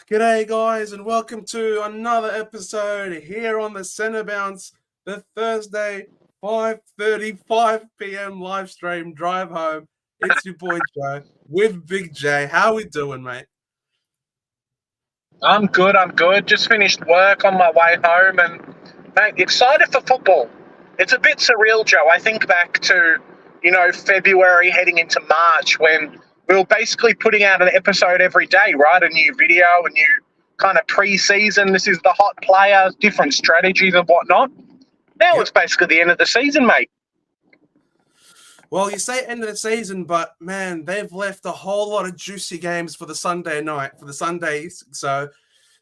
G'day, guys, and welcome to another episode here on the Centre Bounce, the Thursday 5:35 p.m. live stream drive home. It's your boy Joe with Big J. How we doing, mate? I'm good. Just finished work on my way home and, mate, excited for football. It's a bit surreal, Joe. I think back to, February heading into March when we were basically putting out an episode every day, right? A new video, a new kind of pre-season. This is the hot players, different strategies and whatnot. Now It's basically the end of the season, mate. Well, you say end of the season, but man, they've left a whole lot of juicy games for the Sunday night, for the Sundays. So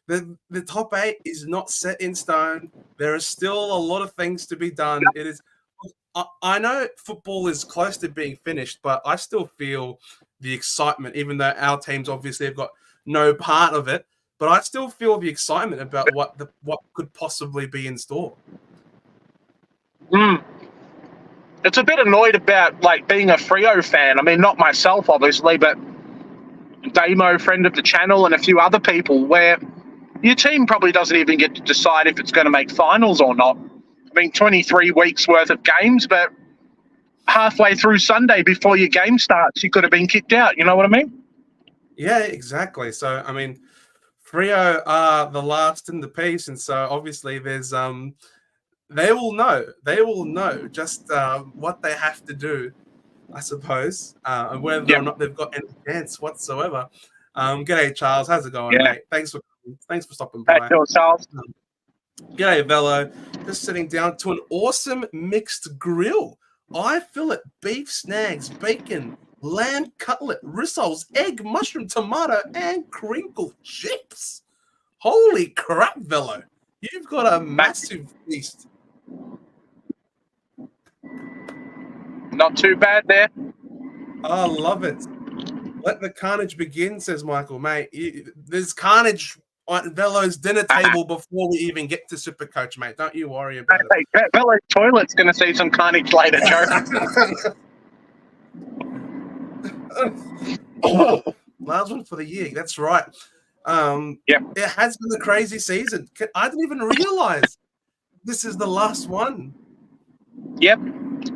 the top 8 is not set in stone. There is still a lot of things to be done. It is. I know football is close to being finished, but I still feel the excitement, even though our teams obviously have got no part of it. But I still feel the excitement about what could possibly be in store. It's a bit annoyed about being a Freo fan. I mean, not myself, obviously, but Damo, friend of the channel, and a few other people, where your team probably doesn't even get to decide if it's going to make finals or not. I mean, 23 weeks worth of games, but halfway through Sunday before your game starts, you could have been kicked out. You know what I mean? Yeah, exactly. So, I mean, Freo are the last in the piece, and so obviously there's they will know just what they have to do, I suppose, and whether or not they've got any chance whatsoever. G'day, Charles. How's it going, mate? Thanks for stopping by. Hey, Charles. G'day, Velo. Just sitting down to an awesome mixed grill. I fillet, beef snags, bacon, lamb cutlet, rissoles, egg, mushroom, tomato, and crinkle chips. Holy crap, Velo. You've got a massive feast. Not too bad there. I love it. Let the carnage begin, says Michael. Mate, there's carnage on Velo's dinner table before we even get to Supercoach, mate. Don't you worry about it. Hey, Velo's toilet's going to see some carnage later, Joe. Last one for the year. That's right. It has been a crazy season. I didn't even realize this is the last one. Yep.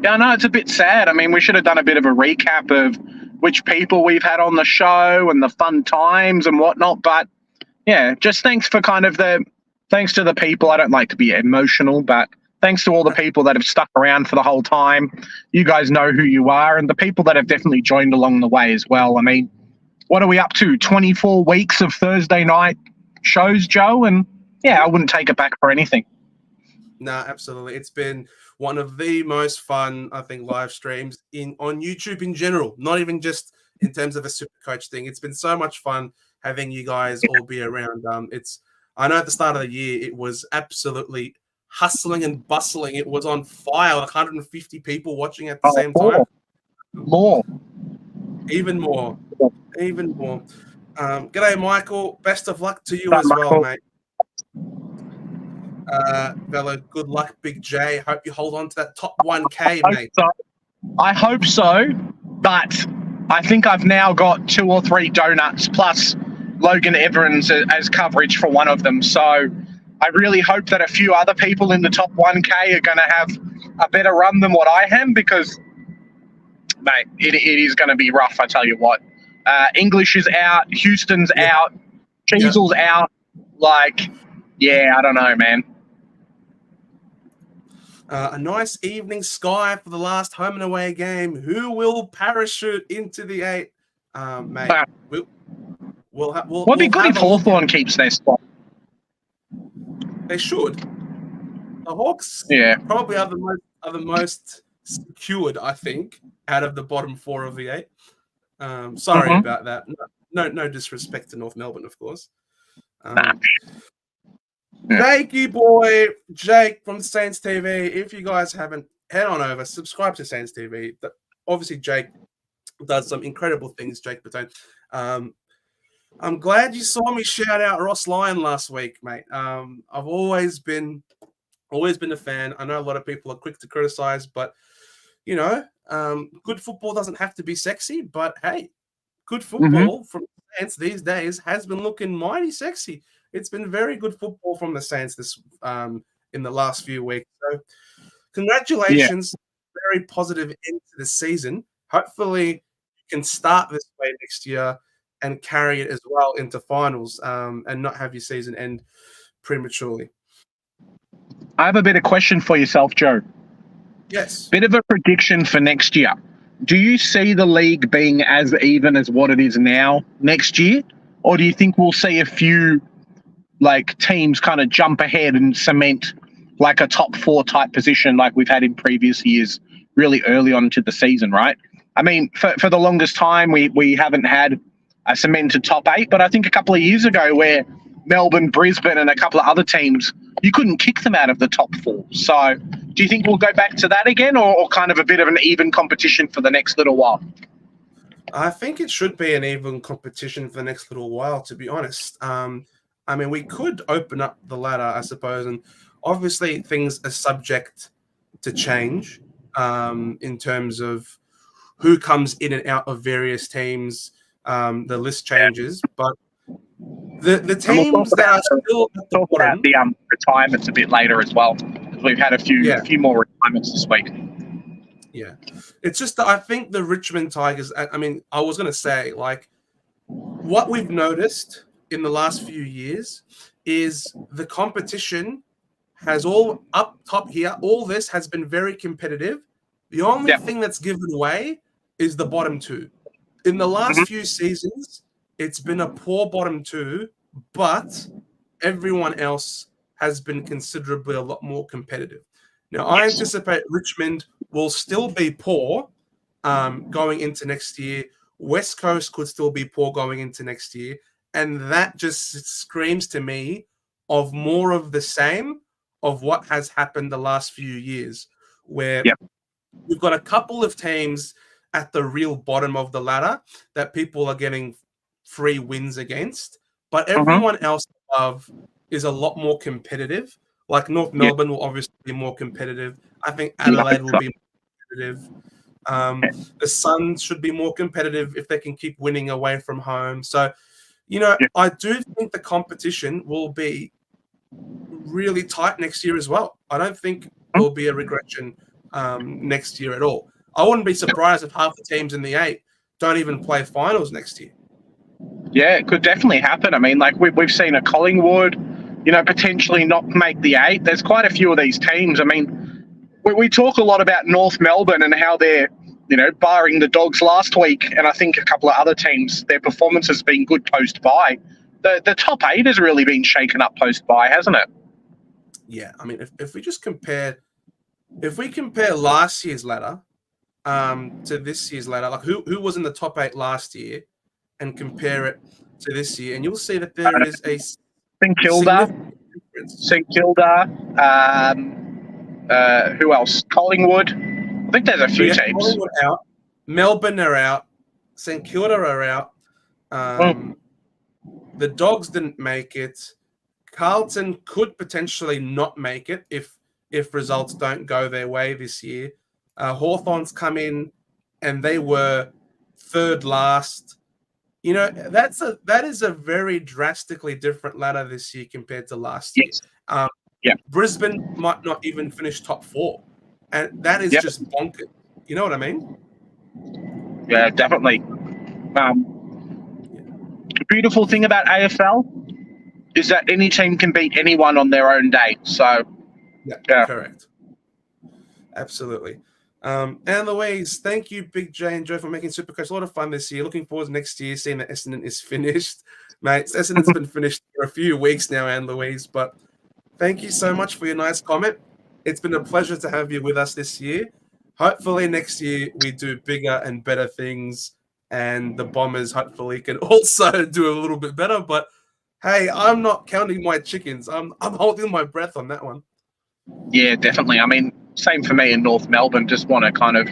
Yeah, no, it's a bit sad. I mean, we should have done a bit of a recap of which people we've had on the show and the fun times and whatnot. But yeah, just thanks to the people. I don't like to be emotional, but thanks to all the people that have stuck around for the whole time. You guys know who you are, and the people that have definitely joined along the way as well. I mean, what are we up to? 24 weeks of Thursday night shows, Joe? And yeah, I wouldn't take it back for anything. No, absolutely. It's been one of the most fun, I think, live streams on YouTube in general, not even just in terms of a Supercoach thing. It's been so much fun having you guys all be around. I know at the start of the year, it was absolutely hustling and bustling. It was on fire with 150 people watching at the same time. More. Even more. G'day, Michael. Best of luck to you as well, mate. Velo, good luck, Big J. Hope you hold on to that top 1K, mate. I hope so, but I think I've now got 2 or 3 donuts plus Logan Evans as coverage for one of them. So I really hope that a few other people in the top 1K are going to have a better run than what I am, because, mate, it is going to be rough, I tell you what. English is out, Houston's out, Cheesel's out. I don't know, man. A nice evening sky for the last home and away game. Who will parachute into the 8? Mate, It'd be good if Hawthorn keeps their spot. They should. The Hawks probably are the most secured, I think, out of the bottom 4 of the 8. Sorry about that. No disrespect to North Melbourne, of course. Jakey boy, Jake from Saints TV. If you guys haven't, head on over, subscribe to Saints TV. Obviously, Jake does some incredible things, Jake Patone. I'm glad you saw me shout out Ross Lyon last week, mate. I've always been a fan. I know a lot of people are quick to criticize, but good football doesn't have to be sexy. But hey, good football from Saints these days has been looking mighty sexy. It's been very good football from the Saints this in the last few weeks. So Yeah. congratulations, very positive end to the season. Hopefully, you can start this way next year and carry it as well into finals, and not have your season end prematurely. I have a bit of question for yourself, Joe. Yes. Bit of a prediction for next year. Do you see the league being as even as what it is now next year? Or do you think we'll see a few like teams kind of jump ahead and cement like a top four type position like we've had in previous years really early on into the season, right? I mean, for the longest time, we haven't had a cemented top eight, but I think a couple of years ago where Melbourne, Brisbane and a couple of other teams, you couldn't kick them out of the top four. So do you think we'll go back to that again or kind of a bit of an even competition for the next little while? I think it should be an even competition for the next little while, to be honest. I mean, we could open up the ladder, I suppose, and obviously things are subject to change in terms of who comes in and out of various teams. The list changes, but the And we'll teams that are still at the talk about bottom, the retirements a bit later as well. We've had a yeah, few more retirements this week. yeah. It's just that I think the Richmond Tigers. I mean, I was going to say, like, what we've noticed in the last few years is the competition has all up top here. All this has been very competitive. The only Yeah. thing that's given away is the bottom two. In the last few seasons, it's been a poor bottom two, but everyone else has been considerably a lot more competitive. Now, I Yes. anticipate Richmond will still be poor going into next year. West Coast could still be poor going into next year. And that just screams to me of more of the same of what has happened the last few years, where Yeah. we've got a couple of teams at the real bottom of the ladder that people are getting free wins against, but everyone else above is a lot more competitive. Like North Yeah. Melbourne will obviously be more competitive. I think Yeah, I Adelaide think will so. be more competitive. The Suns should be more competitive if they can keep winning away from home. So, Yeah. I do think the competition will be really tight next year as well. I don't think there'll be a regression next year at all. I wouldn't be surprised if half the teams in the eight don't even play finals next year. Yeah, it could definitely happen. I mean, like we've seen a Collingwood, potentially not make the eight. There's quite a few of these teams. I mean, we talk a lot about North Melbourne and how they're, barring the Dogs last week, and I think a couple of other teams, their performance has been good post-bye. The top eight has really been shaken up post-bye, hasn't it? Yeah, I mean, if we just compare, if we compare last year's ladder to this year's ladder, like who was in the top eight last year, and compare it to this year, and you'll see that there is a St Kilda, significant difference. St Kilda, who else? Collingwood. I think there's a So few yeah, teams. Collingwood out, Melbourne are out, St Kilda are out. Mm. The Dogs didn't make it. Carlton could potentially not make it if results don't go their way this year. Hawthorn's come in and they were third last. That is a very drastically different ladder this year compared to last year. Yes. Yeah. Brisbane might not even finish top four, and that is Yep. just bonkers. You know what I mean? Yeah, definitely. The beautiful thing about AFL is that any team can beat anyone on their own day. So, Yeah. Correct. Absolutely. And Louise, thank you, Big J and Joe, for making Supercoach a lot of fun this year. Looking forward to next year, seeing that Essendon is finished. Mate, Essendon's been finished for a few weeks now, Anne Louise, but thank you so much for your nice comment. It's been a pleasure to have you with us this year. Hopefully next year we do bigger and better things, and the Bombers hopefully can also do a little bit better. But hey, I'm not counting my chickens. I'm holding my breath on that one. yeah, definitely. I mean, same for me in North Melbourne. Just want to kind of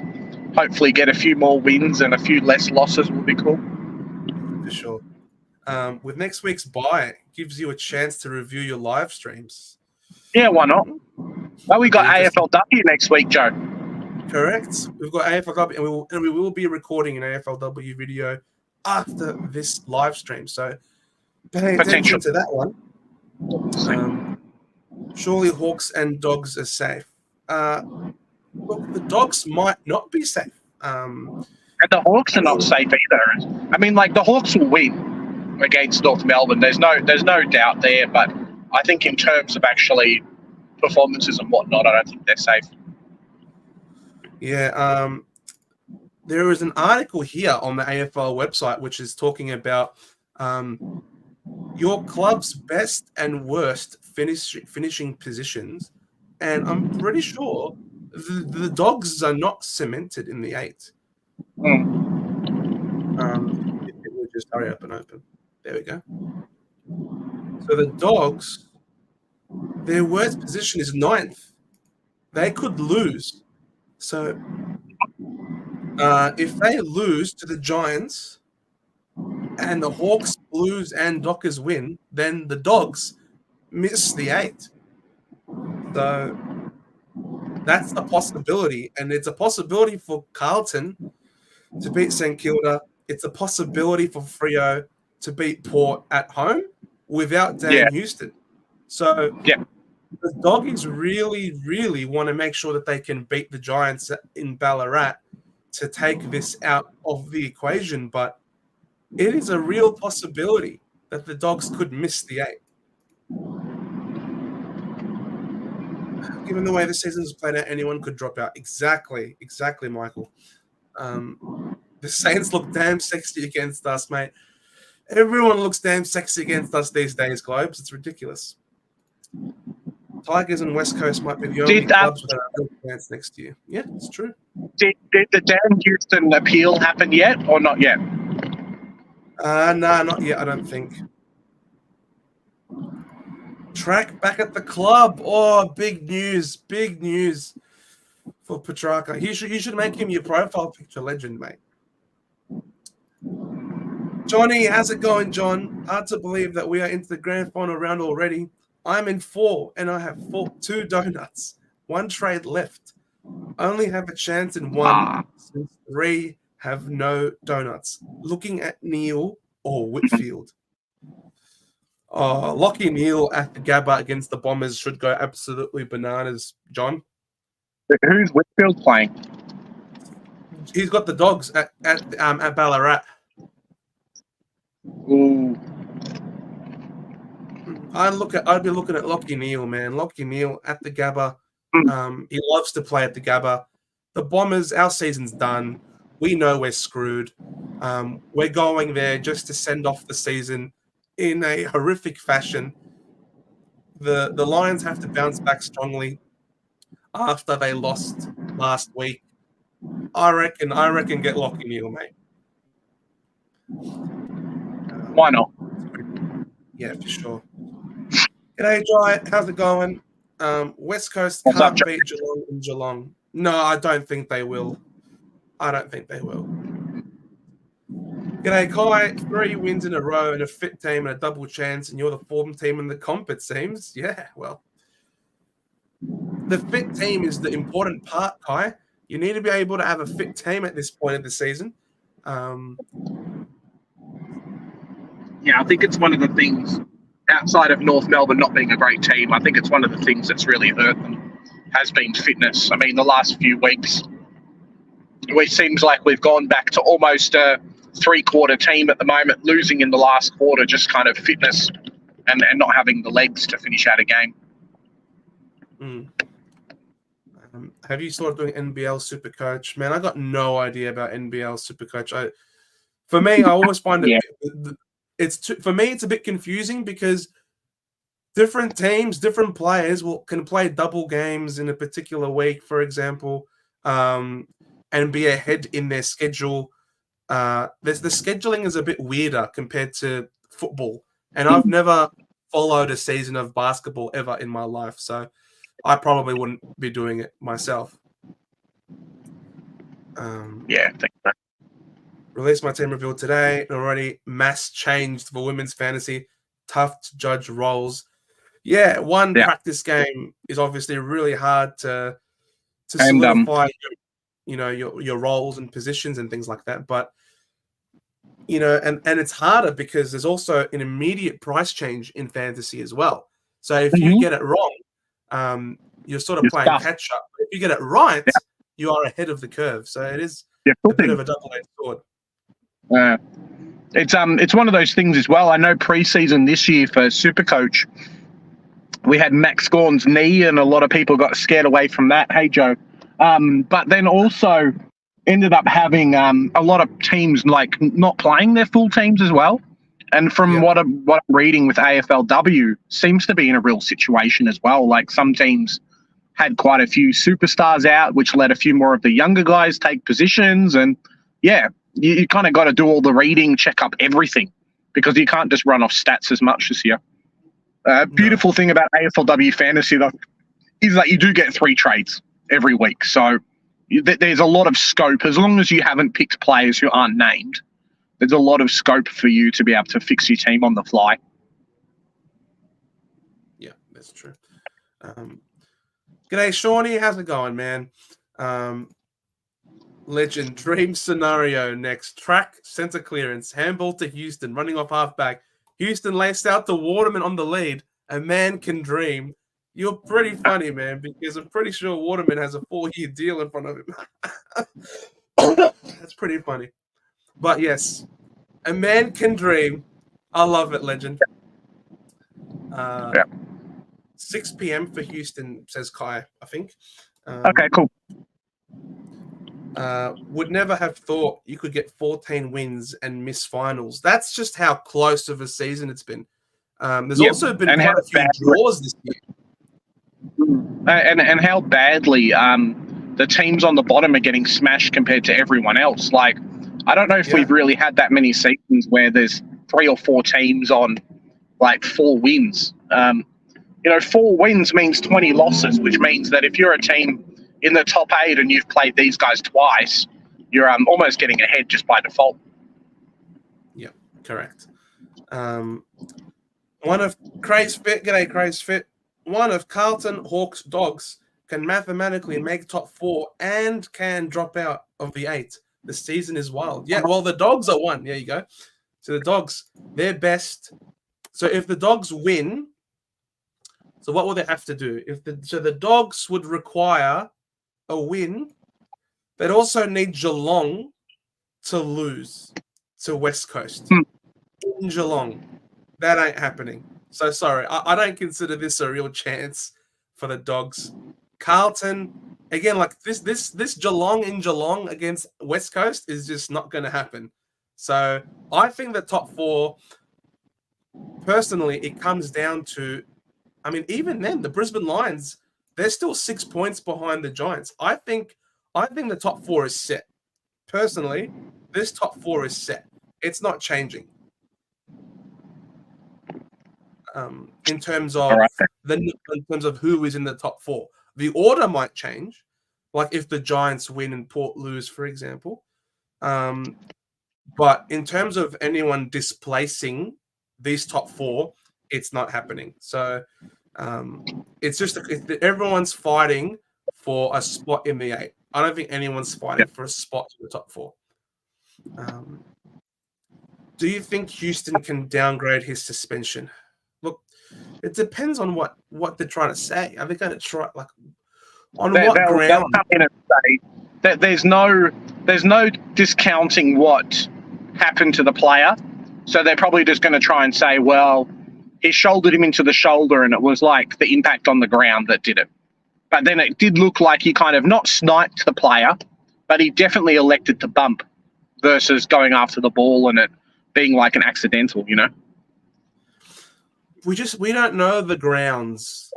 hopefully get a few more wins and a few less losses would be cool. For sure. With next week's bye, it gives you a chance to review your live streams. Yeah, why not? Well, we got Interesting. AFLW next week, Joe. Correct. We've got AFLW, and we will be recording an AFLW video after this live stream. So pay attention to that one. Surely Hawks and Dogs are safe. Look, the Dogs might not be safe. And the Hawks are not safe either. I mean, like, the Hawks will win against North Melbourne. There's no doubt there. But I think in terms of actually performances and whatnot, I don't think they're safe. Yeah. There is an article here on the AFL website which is talking about your club's best and worst finishing positions, and I'm pretty sure the Dogs are not cemented in the 8. If it would just hurry up and open. There we go. So the Dogs, their worst position is 9th. They could lose. So if they lose to the Giants and the Hawks, Blues, and Dockers win, then the Dogs miss the 8. So that's a possibility, and it's a possibility for Carlton to beat St Kilda. It's a possibility for Freo to beat Port at home without Dan Houston. So the Doggies really, really want to make sure that they can beat the Giants in Ballarat to take this out of the equation, but it is a real possibility that the Dogs could miss the 8. Given the way the season's played out, anyone could drop out. Exactly, Michael. The Saints look damn sexy against us, mate. Everyone looks damn sexy against us these days, Globes. It's ridiculous. Tigers and West Coast might be the only clubs with a real chance next year. Yeah, it's true. Did the Dan Houston appeal happen yet or not yet? No, not yet, I don't think. Track back at the club. Oh, big news for Petrarca. You should make him your profile picture legend, mate. Johnny, how's it going, John? Hard to believe that we are into the grand final round already. I'm in 4, and I have 2 donuts. 1 trade left. Only have a chance in 1, since 3 have no donuts. Looking at Neil or Whitfield. Lockie Neal at the Gabba against the Bombers should go absolutely bananas, John. Who's Whitfield playing? He's got the Dogs at Ballarat. Ooh. I'd be looking at Lockie Neal, man. Lockie Neal at the Gabba. He loves to play at the Gabba. The Bombers, our season's done. We know we're screwed. We're going there just to send off the season in a horrific fashion. The Lions have to bounce back strongly after they lost last week. I reckon get Lockie Neal, mate. Why not? Yeah, for sure. G'day, Jai. How's it going? West Coast can't beat Geelong in Geelong. No, I don't think they will. G'day, Kai. 3 wins in a row and a fit team and a double chance, and you're the form team in the comp, it seems. Yeah, well. The fit team is the important part, Kai. You need to be able to have a fit team at this point of the season. Yeah, I think it's one of the things, outside of North Melbourne not being a great team, I think it's one of the things that's really hurt them has been fitness. I mean, the last few weeks, it seems like we've gone back to almost a 3-quarter team at the moment, losing in the last quarter, just kind of fitness and not having the legs to finish out a game. Have you started doing NBL Supercoach? Man, I got no idea about NBL Supercoach. For me, I always find for me, it's a bit confusing because different teams, different players can play double games in a particular week, for example, and be ahead in their schedule. The scheduling is a bit weirder compared to football, and I've never followed a season of basketball ever in my life, so I probably wouldn't be doing it myself. Thank you. Released my team reveal today, and already mass changed for women's fantasy. Tough to judge roles. Yeah, one practice game is obviously really hard to solidify, your roles and positions and things like that. But and it's harder because there's also an immediate price change in fantasy as well. So if you Mhm. get it wrong, you're sort of You're playing stuffed. catch up. If you get it right, Yeah, you are ahead of the curve. So it is you're a bit cooking. of a double-edged sword. It's one of those things as well. I know preseason this year for Supercoach, we had Max Gorn's knee, and a lot of people got scared away from that. Hey, Joe. But then also ended up having a lot of teams like not playing their full teams as well. And from Yeah. what I'm reading with AFLW, seems to be in a real situation as well. Like some teams had quite a few superstars out, which let a few more of the younger guys take positions. And yeah, you kind of got to do all the reading, check up everything, because you can't just run off stats as much this year. No. Beautiful thing about AFLW fantasy though is that you do get 3 trades every week, so there's a lot of scope as long as you haven't picked players who aren't named. There's a lot of scope for you to be able to fix your team on the fly. Yeah, that's true. G'day, Shawnee. How's it going, man? Legend dream scenario next. Track center clearance, handball to Houston, running off halfback. Houston laced out to Waterman on the lead. A man can dream. You're pretty funny, man, because I'm pretty sure Waterman has a 4-year deal in front of him. That's pretty funny. But yes, a man can dream. I love it, Legend. Yeah. 6 p.m. for Houston, says Kai, I think. Okay, cool. Would never have thought you could get 14 wins and miss finals. That's just how close of a season it's been. There's also been quite a few draws this year. And how badly the teams on the bottom are getting smashed compared to everyone else. Like, I don't know if we've really had that many seasons where there's 3 or 4 teams on like 4 wins. 4 wins means 20 losses, which means that if you're a team in the top 8 and you've played these guys twice, you're almost getting ahead just by default. Yeah, correct. One of Craze Fit, g'day Craze Fit. One of Carlton Hawks dogs can mathematically make top 4 and can drop out of the 8. The season is wild. Yeah, well, the dogs are 1. There you go. So the dogs, they're best. So if the dogs win, so what will they have to do? So the dogs would require a win. They'd also need Geelong to lose to West Coast. In Geelong. That ain't happening. So sorry. I don't consider this a real chance for the dogs. Carlton, again, like this Geelong in Geelong against West Coast is just not going to happen. So I think the top 4, personally, it comes down to, I mean, even then, the Brisbane Lions, they're still 6 points behind the Giants. I think the top 4 is set. Personally, this top 4 is set. It's not changing. In terms of who is in the top 4, the order might change. Like if the Giants win and Port lose, for example. But in terms of anyone displacing these top 4, it's not happening. So it's just everyone's fighting for a spot in the 8. I don't think anyone's fighting for a spot in the top 4. Do you think Houston can downgrade his suspension? Look, it depends on what they're trying to say. Are they going to try on what ground? They'll come in and say that there's no discounting what happened to the player. So they're probably just going to try and say, well, he shouldered him into the shoulder and it was like the impact on the ground that did it. But then it did look like he kind of not sniped the player, but he definitely elected to bump versus going after the ball and it being like an accidental, We don't know the grounds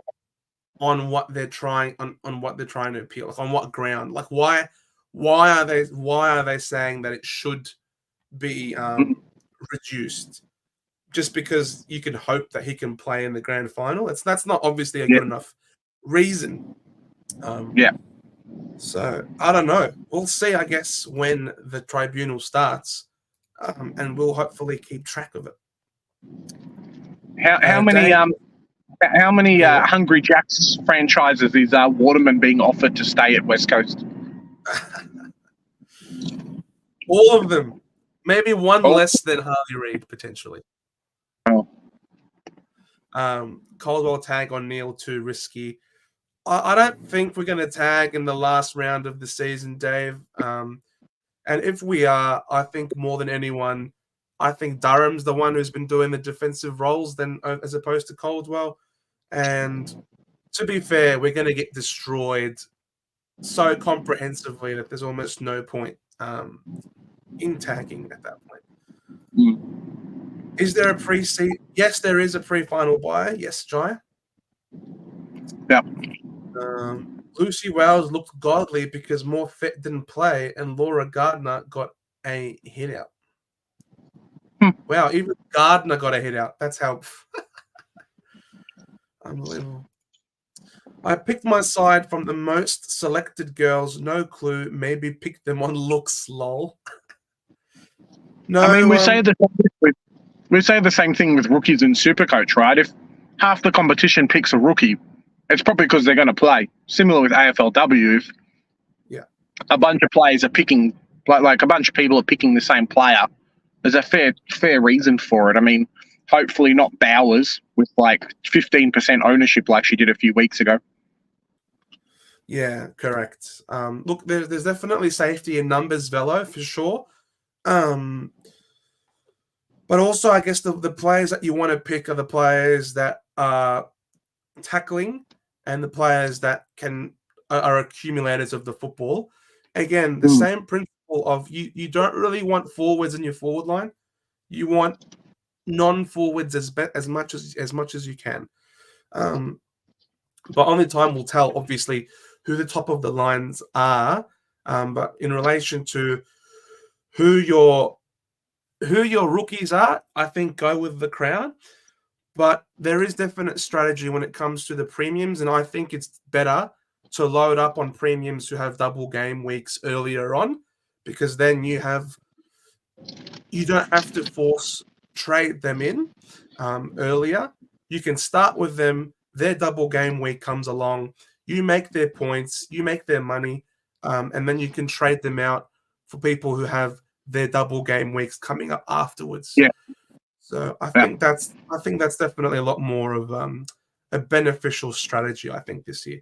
on what they're trying on what they're trying to appeal. Like on what ground? Like why are they saying that it should be reduced? Just because you can hope that he can play in the grand final? That's not obviously a good enough reason. So I don't know. We'll see, I guess, when the tribunal starts, and we'll hopefully keep track of it. How many Hungry Jacks franchises is Waterman being offered to stay at West Coast? All of them. Maybe one Oh. less than Harley Reid, potentially. Oh. Caldwell tag on Neil, too risky. I don't think we're going to tag in the last round of the season, Dave. And if we are, I think more than anyone, I think Durham's the one who's been doing the defensive roles as opposed to Caldwell. And to be fair, we're going to get destroyed so comprehensively that there's almost no point in tagging at that point. Is there a pre-seat? Yes, there is a pre-final buy. Yes, Jai. Yep. Lucy Wells looked godly because Morfett didn't play and Laura Gardner got a hit out. Wow, even Gardner got a hit out. That's how unbelievable. I picked my side from the most selected girls. No clue. Maybe pick them on looks. Lol. No, I mean, we say the same thing with rookies in Supercoach, right? If half the competition picks a rookie, it's probably because they're going to play. Similar with AFLW, if a bunch of players are picking, like a bunch of people are picking the same player, there's a fair reason for it. I mean, hopefully not Bowers with like 15% ownership like she did a few weeks ago. Yeah, correct. Look, there's definitely safety in numbers, Velo, for sure. But also, I guess the players that you want to pick are the players that are tackling and the players that are accumulators of the football. Again, the same principle of you don't really want forwards in your forward line. You want non-forwards as much as you can. But only time will tell, obviously, who the top of the lines are. But in relation to who your rookies are, I think go with the Crown. But there is definite strategy when it comes to the premiums, and I think it's better to load up on premiums who have double game weeks earlier on, because then you don't have to force trade them in earlier. You can start with them. Their double game week comes along. You make their points. You make their money, and then you can trade them out for people who have their double game weeks coming up afterwards. Yeah. So I think that's definitely a lot more of a beneficial strategy, I think, this year.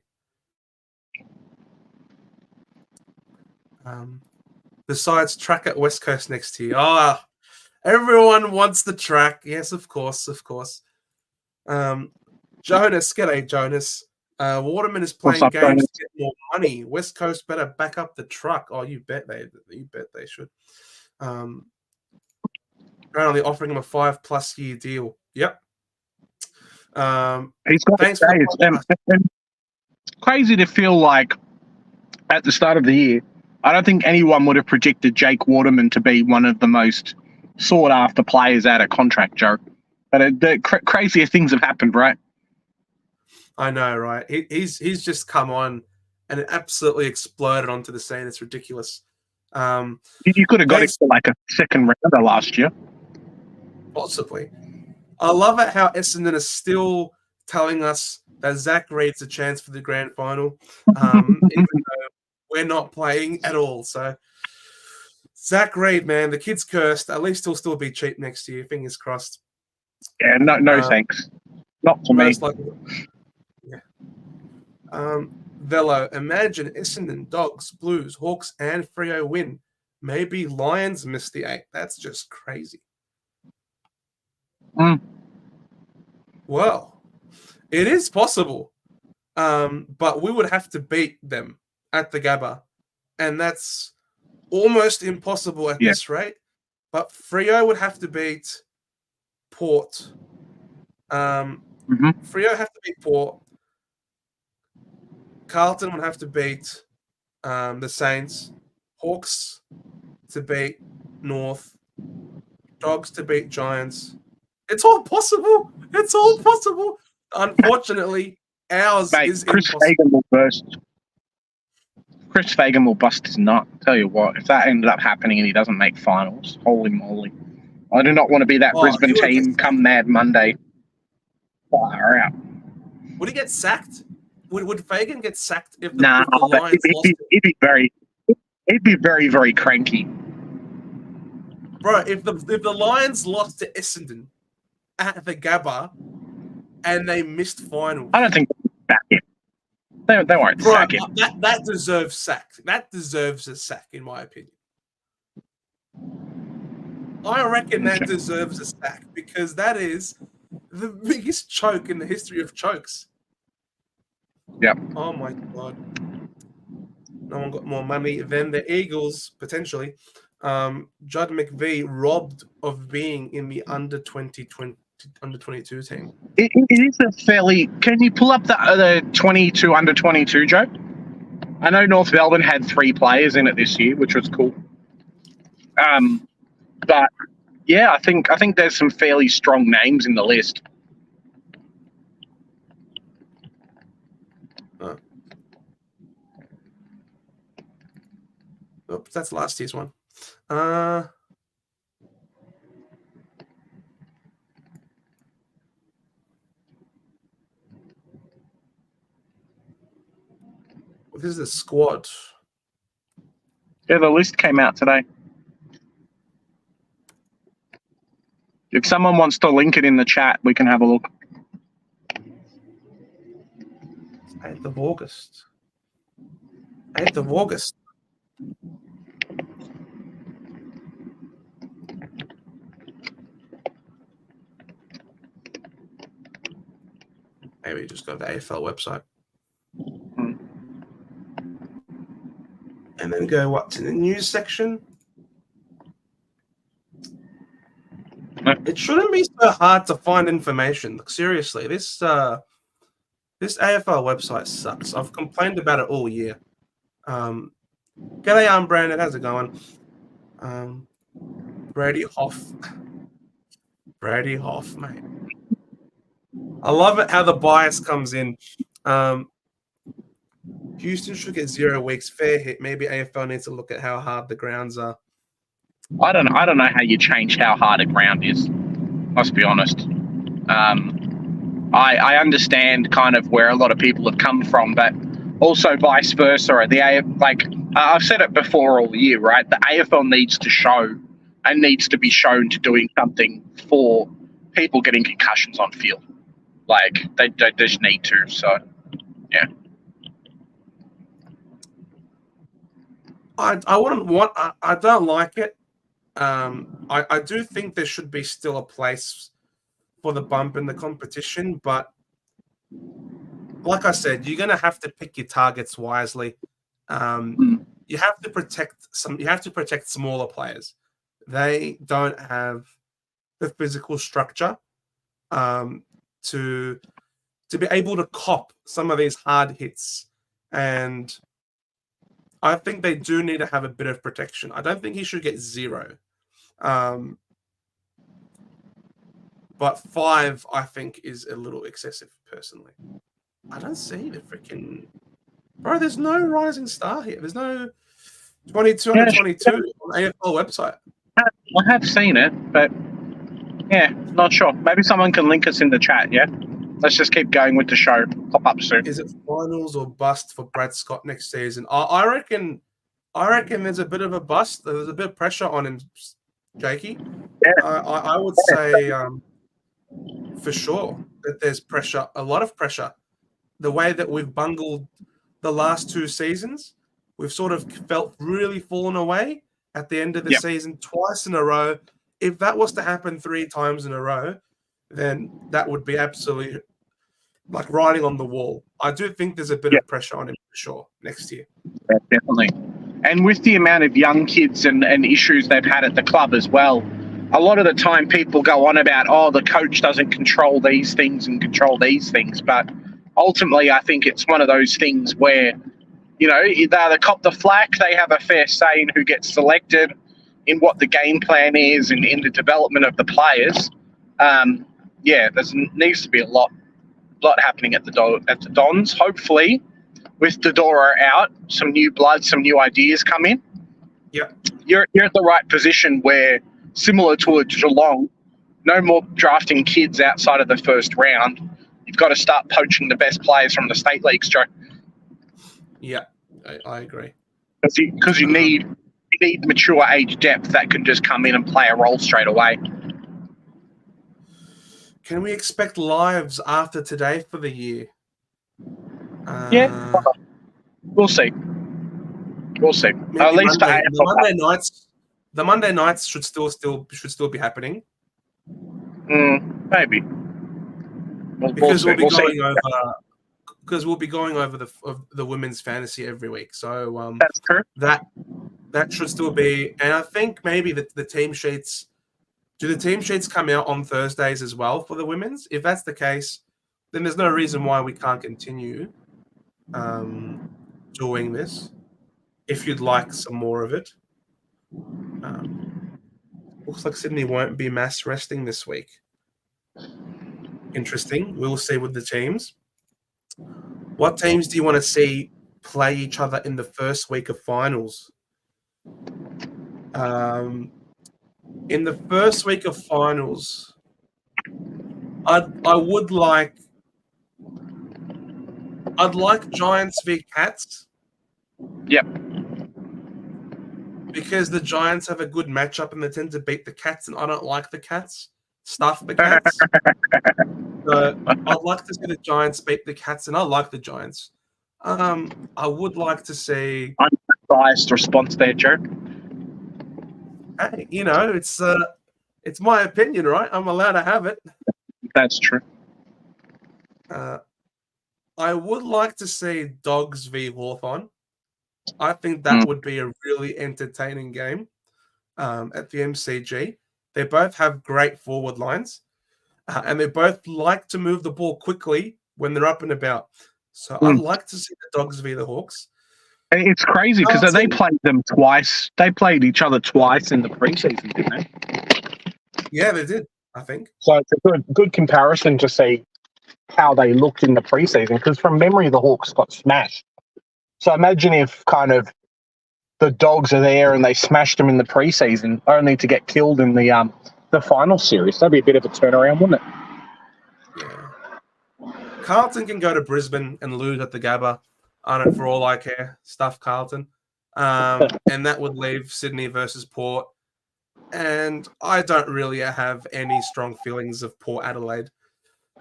Besides track at West Coast next year. Everyone wants the track. Yes, of course. Jonas, g'day, Jonas. Waterman is playing games to get more money. West Coast better back up the truck. Oh, you bet they should. Apparently offering him a 5+ year deal. Yep. He's got thanks and crazy to feel like at the start of the year, I don't think anyone would have predicted Jake Waterman to be one of the most sought after players out of contract, Joe. But crazier things have happened, right? I know, right? He's just come on and it absolutely exploded onto the scene. It's ridiculous. You could have got him for like a second rounder last year. Possibly. I love it how Essendon is still telling us that Zach Reid's a chance for the grand final, even though we're not playing at all. So Zach Reid, man, the kid's cursed. At least he'll still be cheap next year. Fingers crossed. Yeah, no thanks. Not for me. Yeah. Velo, imagine Essendon, Dogs, Blues, Hawks, and Freo win. Maybe Lions miss the 8. That's just crazy. Well, it is possible, but we would have to beat them at the Gabba, and that's almost impossible at this rate. But Freo would have to beat Port. Freo have to beat Port. Carlton would have to beat the Saints. Hawks to beat North. Dogs to beat Giants. It's all possible. It's all possible. Unfortunately, ours is impossible. Fagan will burst. Chris Fagan will bust his nut. Tell you what, if that ended up happening and he doesn't make finals, holy moly. I do not want to be that Brisbane team come Mad Monday. Fire out. Would he get sacked? Would Fagan get sacked if the Lions lost? He'd be very, very cranky. bro, if the Lions lost to Essendon at the Gabba and they missed finals, I don't think they won't bro, sack him. that deserves sack. That deserves a sack, in my opinion. I reckon that deserves a sack because that is the biggest choke in the history of chokes. Yep. Oh my god. No one got more money than the Eagles, potentially. Judd McVie robbed of being in the under 22 team. It is a fairly. Can you pull up the 22 under 22, Joe? I know North Melbourne had 3 players in it this year, which was cool. But yeah, I think there's some fairly strong names in the list. Oops, that's last year's one. This is the squad. Yeah, the list came out today. If someone wants to link it in the chat, we can have a look. 8th of August. 8th of August. Maybe just go to the AFL website. And then go to the news section. It shouldn't be so hard to find information. Seriously, this AFL website sucks. I've complained about it all year. G'day, I'm Brandon. How's it going? Brady Hoff. Brady Hoff, mate. I love it how the bias comes in. Houston should get 0 weeks. Fair hit. Maybe AFL needs to look at how hard the grounds are. I don't know how you change how hard a ground is. Let's be honest. I understand kind of where a lot of people have come from, but also vice versa. I've said it before all year, right? The AFL needs to show and needs to be shown to doing something for people getting concussions on field. Like they just need to. So, yeah. I don't like it. I do think there should be still a place for the bump in the competition, but like I said, you're gonna have to pick your targets wisely. You have to protect smaller players. They don't have the physical structure to be able to cop some of these hard hits, and I think they do need to have a bit of protection. I don't think he should get 0. But 5, I think, is a little excessive, personally. I don't see the freaking... Bro, there's no rising star here. There's no 22 under 22 on the AFL website. I have seen it, but yeah, not sure. Maybe someone can link us in the chat, yeah? Let's just keep going with the show. Pop up soon. Is it finals or bust for Brad Scott next season? I reckon there's a bit of a bust. There's a bit of pressure on him, Jakey. Yeah. I would say for sure that there's pressure, a lot of pressure. The way that we've bungled the last 2 seasons, we've sort of felt really fallen away at the end of the season twice in a row. If that was to happen 3 times in a row, then that would be absolutely like writing on the wall. I do think there's a bit of pressure on him for sure next year. Yeah, definitely. And with the amount of young kids and issues they've had at the club as well, a lot of the time people go on about, oh, the coach doesn't control these things and control these things. But ultimately, I think it's one of those things where, you know, they either cop the flack, they have a fair say in who gets selected, in what the game plan is, and in the development of the players. There needs to be a lot happening at the Dons. Hopefully, with Dodora out, some new blood, some new ideas come in. Yeah, you're at the right position where, similar to a Geelong, no more drafting kids outside of the first round. You've got to start poaching the best players from the state leagues, Joe. Yeah, I agree. Because you need need mature age depth that can just come in and play a role straight away. Can we expect lives after today for the year? Yeah, we'll see. We'll see. At least Monday, the Monday nights should still be happening. Maybe. Because we'll be going over the women's fantasy every week. So that's true. That should still be, and I think maybe the team sheets. Do the team sheets come out on Thursdays as well for the women's? If that's the case, then there's no reason why we can't continue doing this. If you'd like some more of it, looks like Sydney won't be mass resting this week. Interesting. We'll see with the teams. What teams do you want to see play each other in the first week of finals? In the first week of finals, I'd like Giants v Cats. Yep. Because the Giants have a good matchup and they tend to beat the Cats, and I don't like the Cats. Stuff the Cats. So I'd like to see the Giants beat the Cats, and I like the Giants. I would like to see. Unbiased response there, Joe. Hey, it's my opinion, right? I'm allowed to have it. That's true. I would like to see Dogs v Hawthorn. I think that would be a really entertaining game at the MCG. They both have great forward lines, and they both like to move the ball quickly when they're up and about. So I'd like to see the Dogs v the Hawks. It's crazy because they played them twice. They played each other twice in the preseason, didn't they? Yeah, they did, I think. So it's a good comparison to see how they looked in the preseason, because from memory, the Hawks got smashed. So imagine if kind of the Dogs are there and they smashed them in the preseason, only to get killed in the final series. That'd be a bit of a turnaround, wouldn't it? Yeah. Carlton can go to Brisbane and lose at the Gabba. I don't, for all I care. Stuff Carlton. And that would leave Sydney versus Port. And I don't really have any strong feelings of Port Adelaide.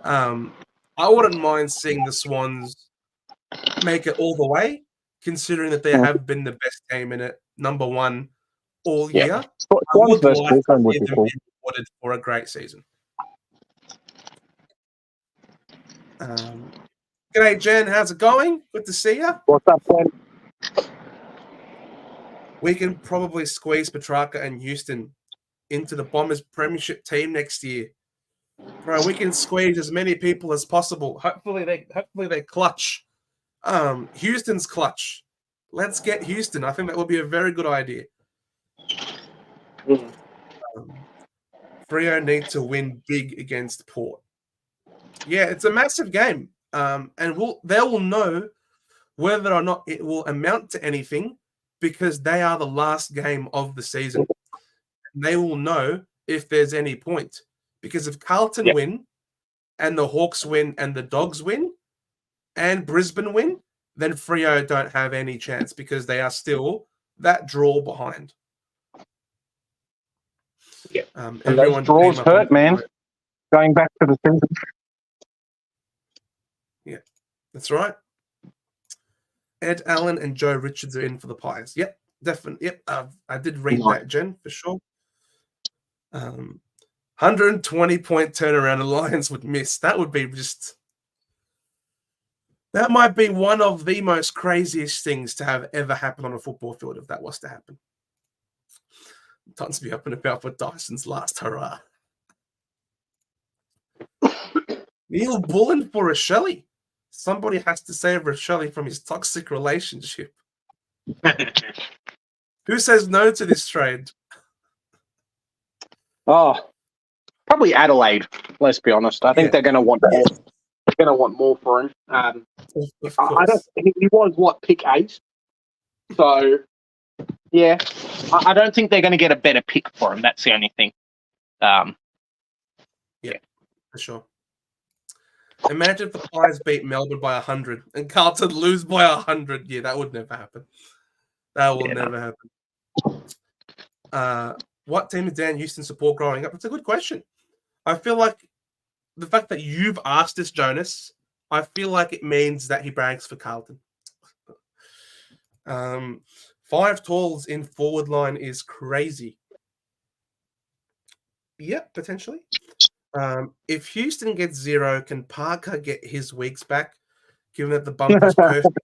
I wouldn't mind seeing the Swans make it all the way, considering that they have been the best team in it, number one all year. I would like to see them be rewarded for a great season. G'day, Jen. How's it going? Good to see you. What's up, Glenn? We can probably squeeze Petrarca and Houston into the Bombers premiership team next year. Bro, we can squeeze as many people as possible. Hopefully they clutch. Houston's clutch. Let's get Houston. I think that would be a very good idea. Freo need to win big against Port. Yeah, it's a massive game. And they will know whether or not it will amount to anything because they are the last game of the season. And they will know if there's any point. Because if Carlton win and the Hawks win and the Dogs win and Brisbane win, then Freo don't have any chance because they are still that draw behind. Yeah. And those draws hurt, man. Going back to the season. Yeah, that's right. Ed Allen and Joe Richards are in for the Pies. Yep, definitely. Yep, I did read that, Jen, for sure. 120-point turnaround, Lions would miss. That would be just... That might be one of the most craziest things to have ever happen on a football field if that was to happen. Time to be up and about for Dyson's last hurrah. Neil Bullen for Rochelle. Somebody has to save Rochelle from his toxic relationship. Who says no to this trade? Oh, probably Adelaide. Let's be honest. I think they're going to want more. They're going to want more for him. I don't. He was pick 8. So yeah, I don't think they're going to get a better pick for him. That's the only thing. Yeah, for sure. Imagine if the Pies beat Melbourne by 100 and Carlton lose by 100. Yeah, that would never happen. That will never happen. What team did Dan Houston support growing up? It's a good question. I feel like the fact that you've asked this, Jonas, I feel like it means that he brags for Carlton. 5 talls in forward line is crazy. Yep, potentially. If Houston gets 0, can Parker get his weeks back? Given that the bump was perfect,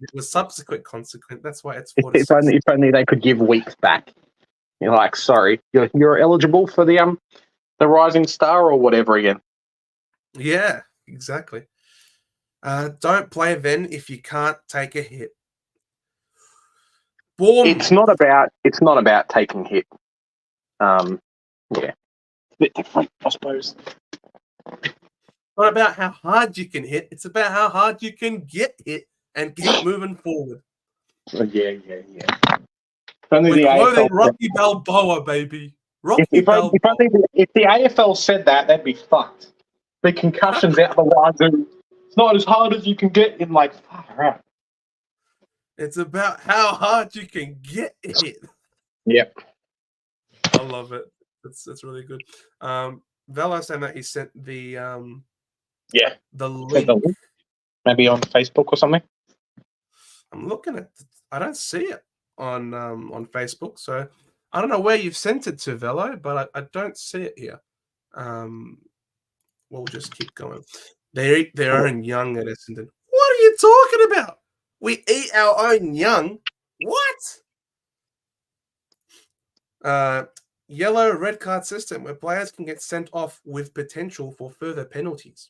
it was subsequent consequent. That's why it's 4 to 6. If only they could give weeks back. You're like, sorry, you're eligible for the Rising Star or whatever again. Yeah, exactly. Don't play then if you can't take a hit. Boom. It's not about taking hit. Yeah, a bit different, I suppose. Not about how hard you can hit. It's about how hard you can get hit and keep moving forward. Yeah. Only We're the quoting AFL Rocky Balboa, baby. Rocky if Balboa. the AFL said that, they'd be fucked. The concussions out the wazoo. It's not as hard as you can get in like far out. It's about how hard you can get hit. Yep. I love it. That's really good. Velo saying that he sent the the link. Maybe on Facebook or something. I'm looking at it. I don't see it on Facebook, so I don't know where you've sent it to, Velo, but I don't see it here. We'll just keep going. They eat their own young at Essendon. What are you talking about? We eat our own young? What? Yellow red card system where players can get sent off with potential for further penalties.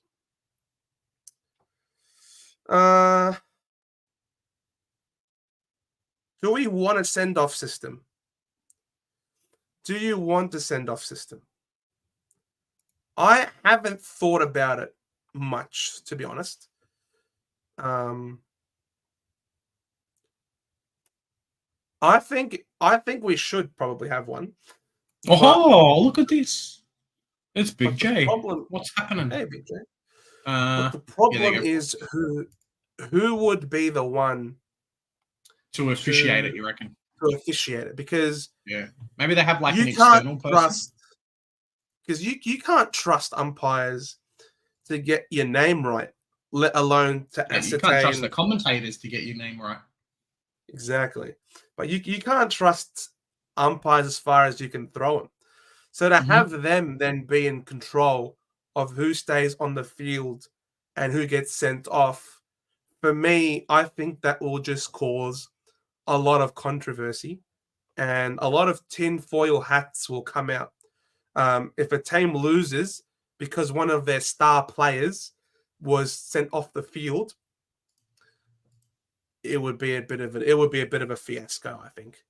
Do we want a send-off system? Do you want a send-off system? I haven't thought about it much, to be honest. I think we should probably have one. Oh, look at this. It's Big J. Problem, what's happening? Hey, Big J. But the problem is who would be the one to officiate it, you reckon? To officiate it, because maybe they have like an external person. Because you can't trust umpires to get your name right, let alone to ascertain. You can't trust the commentators to get your name right. Exactly. But you can't trust umpires as far as you can throw them. So to have them then be in control of who stays on the field and who gets sent off, for me, I think that will just cause a lot of controversy and a lot of tinfoil hats will come out. If a team loses because one of their star players was sent off the field, it would be a bit of a fiasco, I think.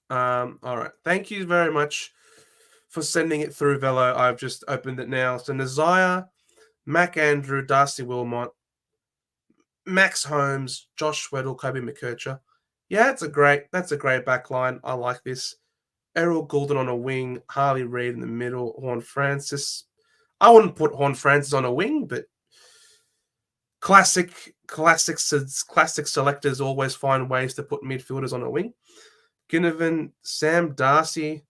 All right. Thank you very much for sending it through, Velo. I've just opened it now. So Nazaya, Mac Andrew, Darcy Wilmot, Max Holmes, Josh Weddle, Kobe McKercher. Yeah, that's a great back line. I like this. Errol Goulden on a wing, Harley Reid in the middle, Horn Francis. I wouldn't put Horn Francis on a wing, but classic selectors always find ways to put midfielders on a wing. Ginnivan, Sam Darcy,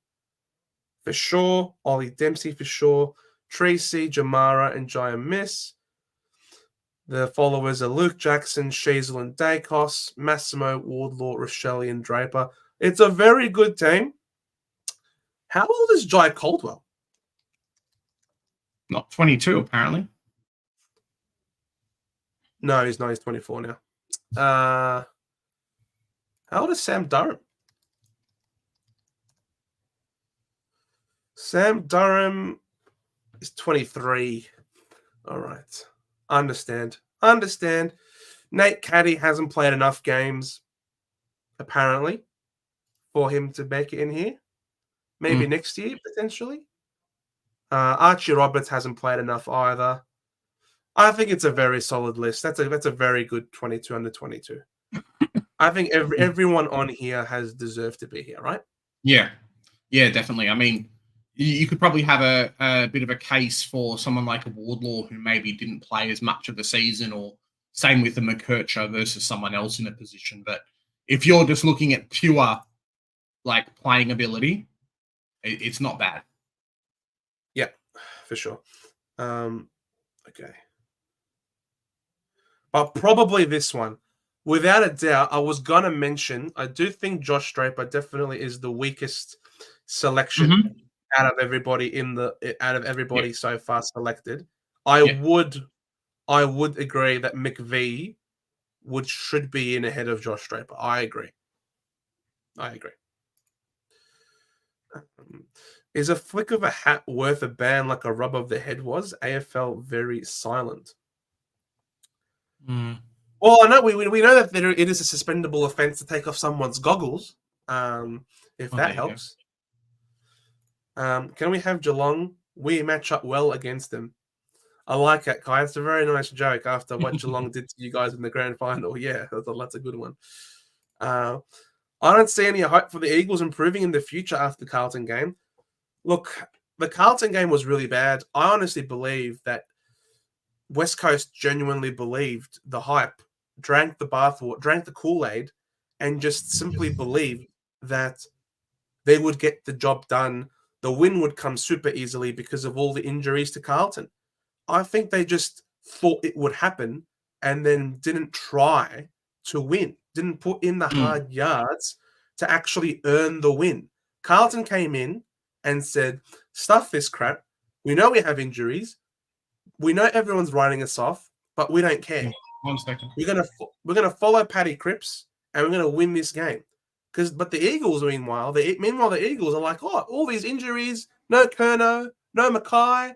for sure. Ollie Dempsey, for sure. Tracy, Jamara, and Jaya Miss. The followers are Luke Jackson, Sheasel, and Dacos, Massimo, Wardlaw, Rochelle, and Draper. It's a very good team. How old is Jai Caldwell? Not 22, apparently. No, he's not. He's 24 now. How old is Sam Durham? Sam Durham is 23. All right. Understand. Nate Caddy hasn't played enough games, apparently, for him to make it in here. Maybe next year, potentially. Archie Roberts hasn't played enough either. I think it's a very solid list. That's a very good 22 under 22. I think everyone on here has deserved to be here, right? Yeah, definitely. I mean, you could probably have a bit of a case for someone like a Wardlaw who maybe didn't play as much of the season, or same with the McKercher versus someone else in a position. But if you're just looking at pure like playing ability, it's not bad. Yeah, for sure. Okay. But probably this one. Without a doubt, I was going to mention, I do think Josh Draper definitely is the weakest selection out of everybody so far selected. I would agree that McVee should be in ahead of Josh Draper. I agree. Is a flick of a hat worth a ban like a rub of the head was? AFL very silent. Well, I know we know that it is a suspendable offence to take off someone's goggles. If that helps. Can we have Geelong? We match up well against them. I like it, Kai. It's a very nice joke after what Geelong did to you guys in the grand final. Yeah, that's a good one. I don't see any hope for the Eagles improving in the future after the Carlton game. Look, the Carlton game was really bad. I honestly believe that West Coast genuinely believed the hype, drank the Kool-Aid, and just simply believed that they would get the job done. The win would come super easily because of all the injuries to Carlton. I think they just thought it would happen and then didn't try to win, didn't put in the hard yards to actually earn the win. Carlton came in and said, stuff this crap. We know we have injuries. We know everyone's writing us off, but we don't care. 1 second. We're gonna follow Paddy Cripps and we're gonna win this game. But the Eagles, meanwhile, the Eagles are like, oh, all these injuries, no Curnow, no Mackay.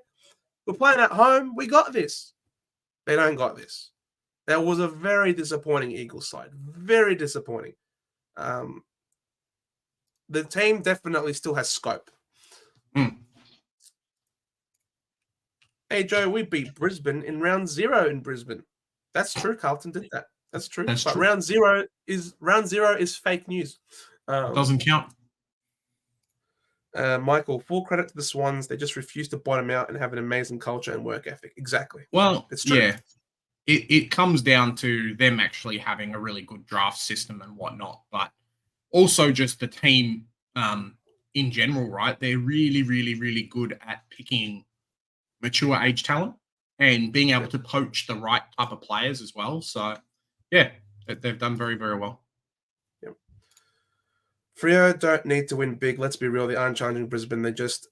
We're playing at home. We got this. They don't got this. That was a very disappointing Eagles side. Very disappointing. The team definitely still has scope. Hey, Joe, we beat Brisbane in round 0 in Brisbane. That's true. Carlton did that. That's true. That's but true. round zero is fake news. Doesn't count. Michael, full credit to the Swans. They just refuse to bottom out and have an amazing culture and work ethic. Exactly. Well, it's true. Yeah. It comes down to them actually having a really good draft system and whatnot, but also just the team in general, right? They're really, really, really good at picking mature age talent and being able to poach the right type of players as well. So, yeah, they've done very, very well. Yep. Freo don't need to win big. Let's be real. They aren't challenging Brisbane. They just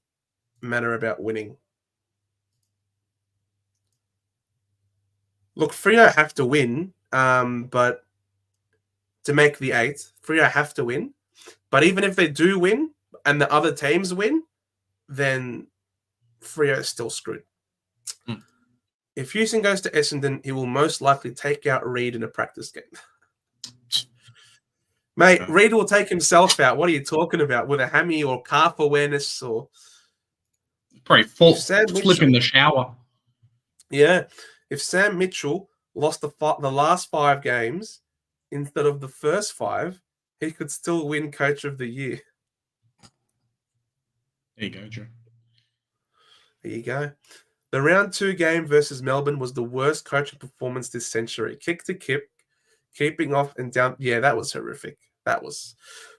matter about winning. Look, Freo have to win, but to make the 8th, Freo have to win. But even if they do win and the other teams win, then Freo is still screwed. If Houston goes to Essendon, he will most likely take out Reed in a practice game. Mate, Reed will take himself out. What are you talking about? With a hammy or calf awareness or... Probably flip in the shower. Yeah. If Sam Mitchell lost the last 5 games instead of the first 5, he could still win Coach of the Year. There you go, Joe. There you go. The round 2 game versus Melbourne was the worst coaching performance this century. Kick to kick, keeping off and down. Yeah, that was horrific. That was.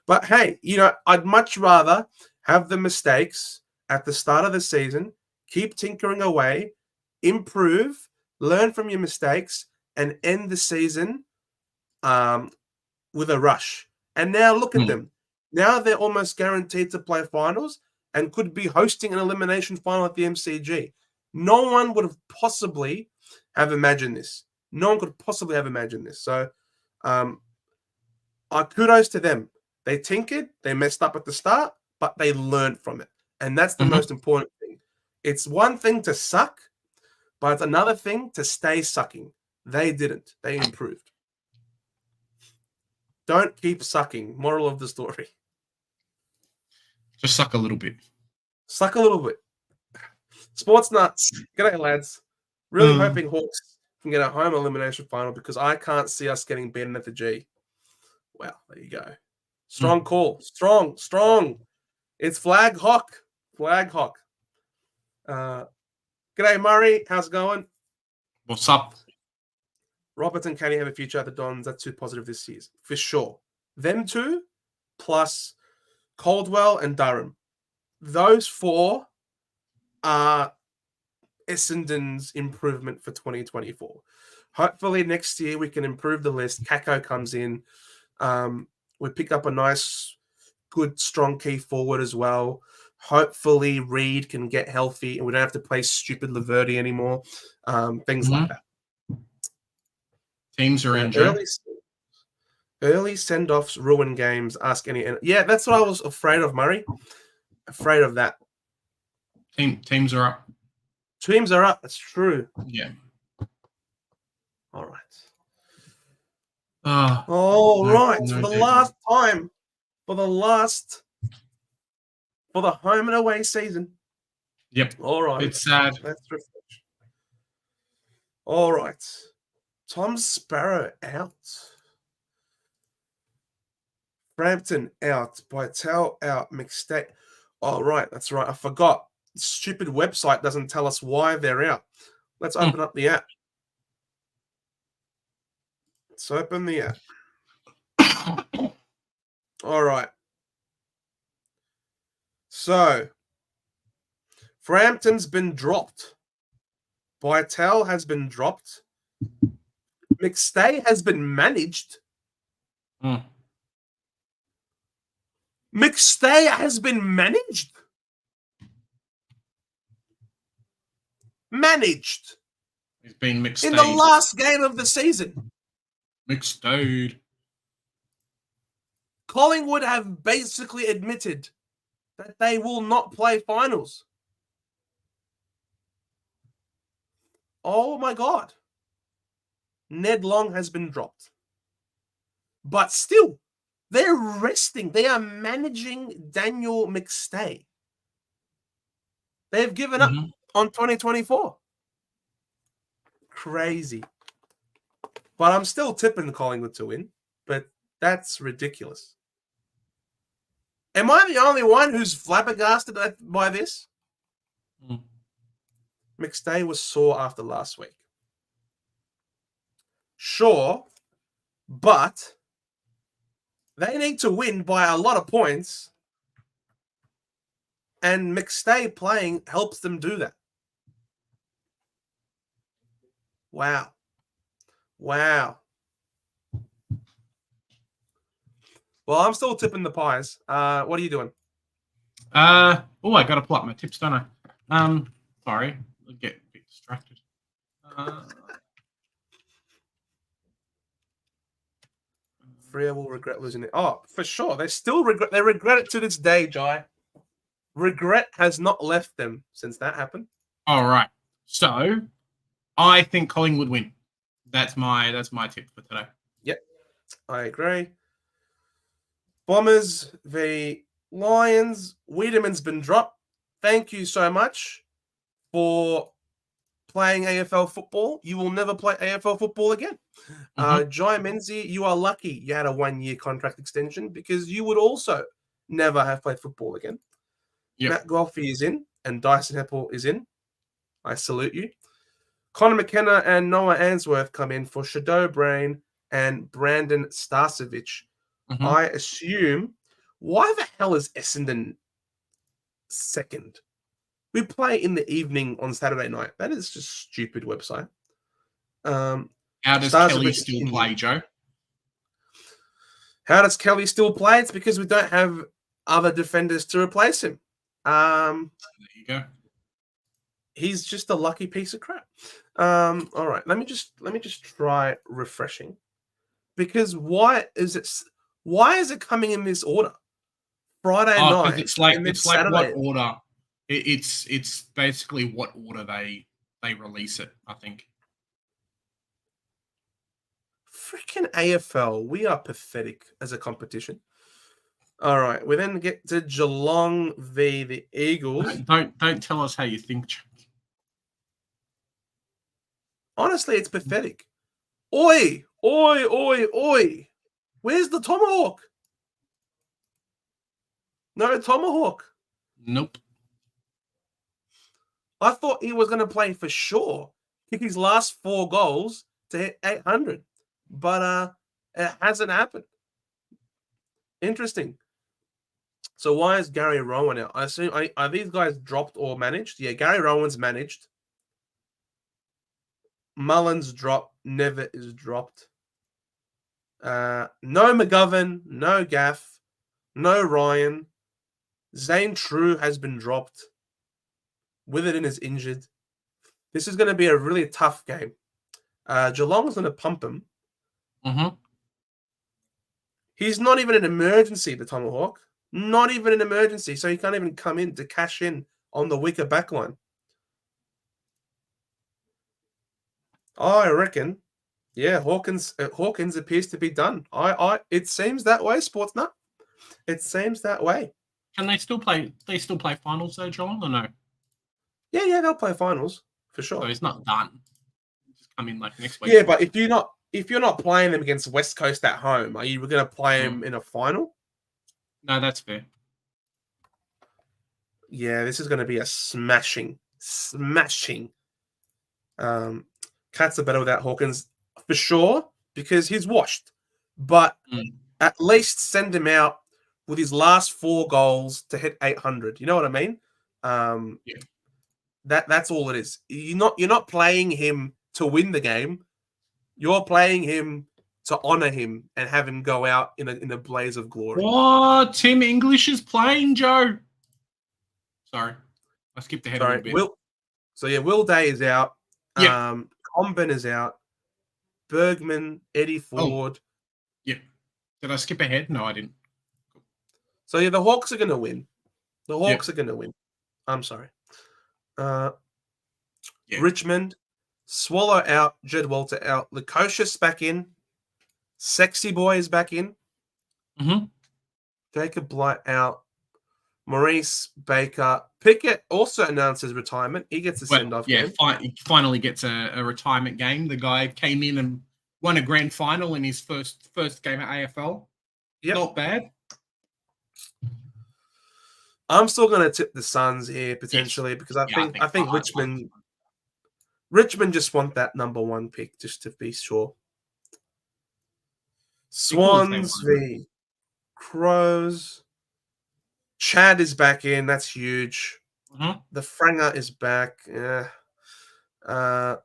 But hey, I'd much rather have the mistakes at the start of the season, keep tinkering away, improve, learn from your mistakes, and end the season with a rush. And now look at them. Now they're almost guaranteed to play finals and could be hosting an elimination final at the MCG. No one would have possibly have imagined this. No one could possibly have imagined this. So kudos to them. They tinkered, they messed up at the start, but they learned from it. And that's the most important thing. It's one thing to suck, but it's another thing to stay sucking. They didn't. They improved. Don't keep sucking. Moral of the story. Just suck a little bit. Suck a little bit. Sports nuts. G'day, lads. Really hoping Hawks can get a home elimination final because I can't see us getting beaten at the G. Well, there you go. Strong call. Strong. It's Flag Hawk. G'day, Murray. How's it going? What's up? Robertson, can he have a future at the Dons? That's too positive this season. For sure. Them two, plus Caldwell, and Durham. Those 4 are Essendon's improvement for 2024. Hopefully next year we can improve the list. Kako comes in. We pick up a nice, good, strong key forward as well. Hopefully Reed can get healthy and we don't have to play stupid Laverty anymore. Things like that. Teams are in, Joe. Early send-offs ruin games. Ask any. Yeah, that's what I was afraid of, Murray. Afraid of that. Teams are up. Teams are up. That's true. Yeah. All right. No, right. no For the deadline. last time, for the home and away season. Yep. All right. It's sad. Let's refresh. All right. Tom Sparrow out. Frampton out. Bytel out. McStay. All right. That's right. I forgot. The stupid website doesn't tell us why they're out. Let's open up the app. Let's open the app. All right. So, Frampton's been dropped. Bytel has been dropped. McStay has been managed. McStay has been managed. Managed. He's been McStayed. In the last game of the season. McStayed. Collingwood have basically admitted that they will not play finals. Oh my God. Ned Long has been dropped. But still, they're resting. They are managing Daniel McStay. They've given up on 2024. Crazy. But I'm still tipping Collingwood to win. But that's ridiculous. Am I the only one who's flabbergasted by this? McStay was sore after last week. Sure, but they need to win by a lot of points, and McStay playing helps them do that. Wow. Well, I'm still tipping the Pies. What are you doing? I got to pull up my tips, don't I? Sorry, I'll get a bit distracted. Freo will regret losing it. Oh, for sure. They still regret. They regret it to this day, Jai. Regret has not left them since that happened. All right. So, I think Collingwood win. That's my tip for today. Yep, I agree. Bombers v Lions. Wiedemann's been dropped. Thank you so much for playing AFL football. You will never play AFL football again. Jai Menzie, you are lucky you had a 1-year contract extension because you would also never have played football again. Yep. Matt Golfy is in and Dyson Heppel is in. I salute you. Connor McKenna and Noah Answorth come in for Shadow Brain and Brandon Starcevich. I assume, why the hell is Essendon second? We play in the evening on Saturday night. That is just stupid website. How does Kelly still play, Joe? How does Kelly still play? It's because we don't have other defenders to replace him. There you go. He's just a lucky piece of crap. All right, let me just try refreshing, because why is it coming in this order? Friday night. It's like what order? It's basically what order they release it, I think. Freaking AFL, we are pathetic as a competition. All right, we then get to Geelong v the Eagles. Don't tell us how you think, Chuck. Honestly, it's pathetic. Oi, oi, oi, oi. Where's the tomahawk? No tomahawk. Nope. I thought he was going to play for sure, kick his last 4 goals to hit 800. But it hasn't happened. Interesting. So why is Gary Rowan out? I assume are these guys dropped or managed? Yeah, Gary Rowan's managed. Mullins dropped. Never is dropped. No McGovern, no Gaff, no Ryan. Zane True has been dropped. Witherden is injured. This is going to be a really tough game. Geelong's going to pump him. Mm-hmm. He's not even an emergency, the Tomahawk. Not even an emergency, so he can't even come in to cash in on the weaker backline. I reckon, yeah, Hawkins appears to be done. It seems that way, Sportsnut. It seems that way. Can they still play? They still play finals though, Geelong, or no? Yeah, they'll play finals for So sure. he's not done. Just come in like next week. Yeah, but if you're not playing them against West Coast at home, are you going to play them in a final? No, that's fair. Yeah, this is going to be a smashing. Cats are better without Hawkins for sure because he's washed. But at least send him out with his last 4 goals to hit 800. You know what I mean? Yeah. That's all it is. You're not playing him to win the game. You're playing him to honor him and have him go out in a blaze of glory. What? Tim English is playing, Joe. Sorry, I skipped ahead a little bit. Will Day is out. Yeah. Comben is out. Bergman, Eddie Ford. Yep. Did I skip ahead? No, I didn't. So yeah, the Hawks are going to win. The Hawks are going to win. I'm sorry. Richmond, Swallow out, Jed Walter out, Lukosius back in, Sexy Boy is back in, Jacob Blight out, Maurice Baker. Pickett also announces retirement. He gets a send-off game. He finally gets a retirement game. The guy came in and won a grand final in his first game at AFL. Yep. Not bad. I'm still going to tip the Suns here potentially because I think Richmond just want that number 1 pick just to be sure. Swans v Crows. Chad is back in. That's huge. The Franger is back. Yeah. No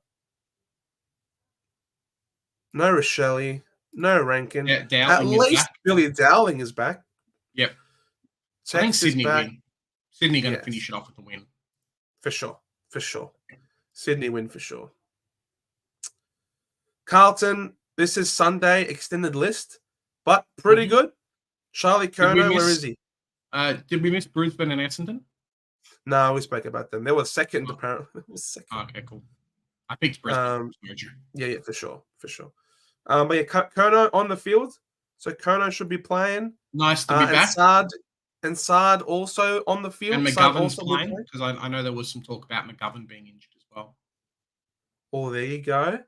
Rochelle. No Rankin. Yeah, at least Billy Dowling is back. Yep. Tex I think Sydney back. win. Sydney going to finish it off with a win. For sure. Sydney win for sure. Carlton, this is Sunday extended list, but pretty good. Charlie Curnow, where is he? Did we miss Brisbane and Essendon? No, we spoke about them. They were second, apparently. Okay, cool. I picked Brisbane. Yeah, for sure. But yeah, Curnow on the field. So Curnow should be playing. Nice to be back. And Sard also on the field. And McGovern's playing because I know there was some talk about McGovern being injured as well. Oh, there you go.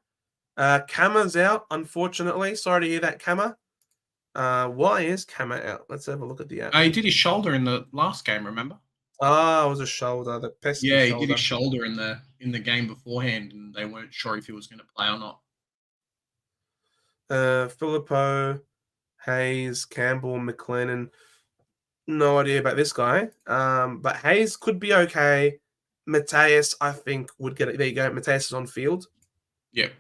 Kama's out, unfortunately. Sorry to hear that, Kama. Why is Kama out? Let's have a look at the app. He did his shoulder in the last game, remember? It was a shoulder. The pesky shoulder. He did his shoulder in the game beforehand, and they weren't sure if he was going to play or not. Filippo, Hayes, Campbell, McLennan. No idea about this guy. But Hayes could be okay. Mateus, I think, would get it. There you go. Mateus is on field. Yep.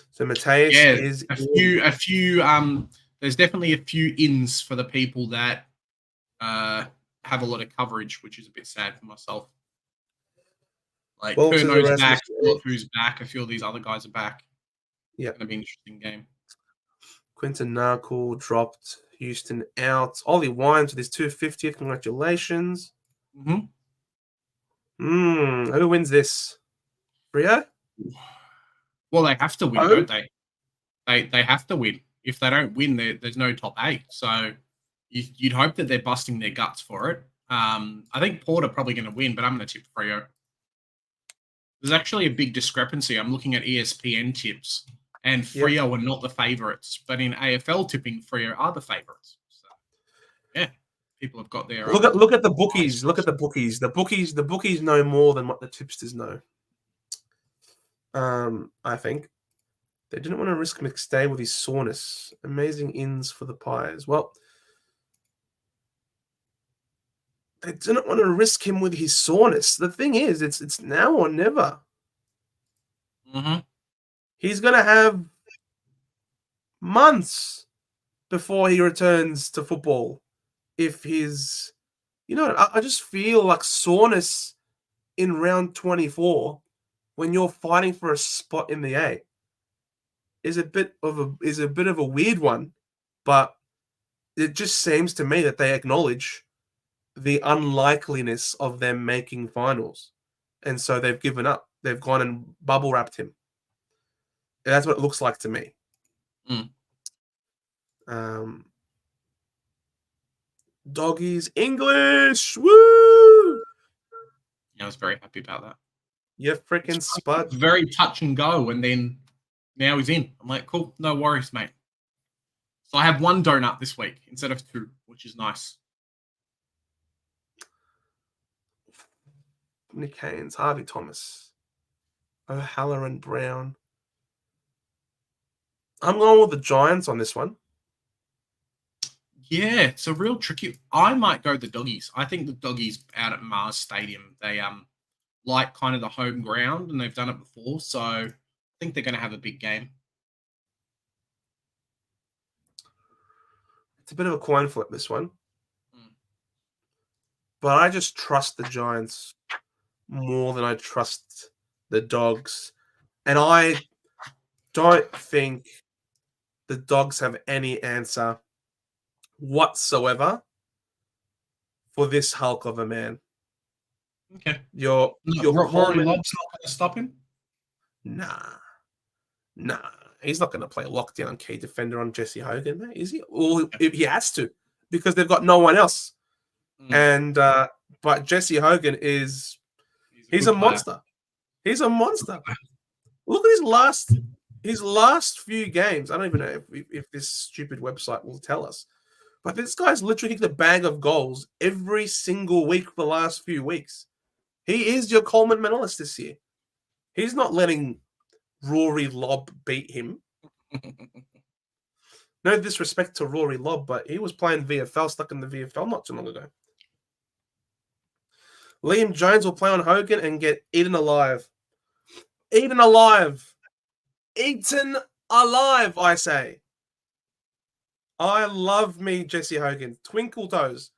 So Mateus is a few. There's definitely a few ins for the people that have a lot of coverage, which is a bit sad for myself. Like Curno's back, who's back. A few of these other guys are back. Yeah, it's gonna be an interesting game. Quinton Narkle dropped. Houston out. Ollie Wines with his 250th. Congratulations. Who wins this? Rio? Well, they have to win, don't they? They have to win. If they don't win, there's no top 8. So you'd hope that they're busting their guts for it. I think Port are probably going to win, but I'm going to tip Freo. There's actually a big discrepancy. I'm looking at ESPN tips, and Freo are not the favourites. But in AFL tipping, Freo are the favourites. So, yeah, people have got their look at the bookies. Look at the bookies. The bookies know more than what the tipsters know. I think they didn't want to risk McStay with his soreness. Amazing ins for the Pies. Well, they didn't want to risk him with his soreness. The thing is, it's now or never. Mm-hmm. He's going to have months before he returns to football. If his, I just feel like soreness in round 24 when you're fighting for a spot in the A is a bit of a weird one, but it just seems to me that they acknowledge the unlikeliness of them making finals, and so they've given up. They've gone and bubble wrapped him. And that's what it looks like to me. Mm. Doggies English, woo! I was very happy about that. You freaking spud. Very touch and go, and then now he's in. I'm like, cool, no worries, mate. So I have 1 donut this week instead of 2, which is nice. Nick Haynes, Harvey Thomas, O'Halloran, Brown. I'm going with the Giants on this one. Yeah, it's a real tricky. I might go the Doggies. I think the Doggies out at Mars Stadium, they like kind of the home ground, and they've done it before, so I think they're going to have a big game. It's a bit of a coin flip, this one. But I just trust the Giants more than I trust the Dogs. And I don't think the Dogs have any answer whatsoever for this hulk of a man. Okay. Your Rory Lobb's not going to stop him? Nah. He's not going to play lockdown key defender on Jesse Hogan, mate, is he? Well, he has to, because they've got no one else. And but Jesse Hogan he's a monster. He's a monster. Look at his last few games. I don't even know if this stupid website will tell us, but this guy's literally kicked a bag of goals every single week for the last few weeks. He is your Coleman medalist this year. He's not letting Rory Lobb beat him. No disrespect to Rory Lobb, but he was playing VFL, stuck in the VFL not too long ago. Liam Jones will play on Hogan and get eaten alive. Eaten alive. Eaten alive, I say. I love me Jesse Hogan. Twinkle toes.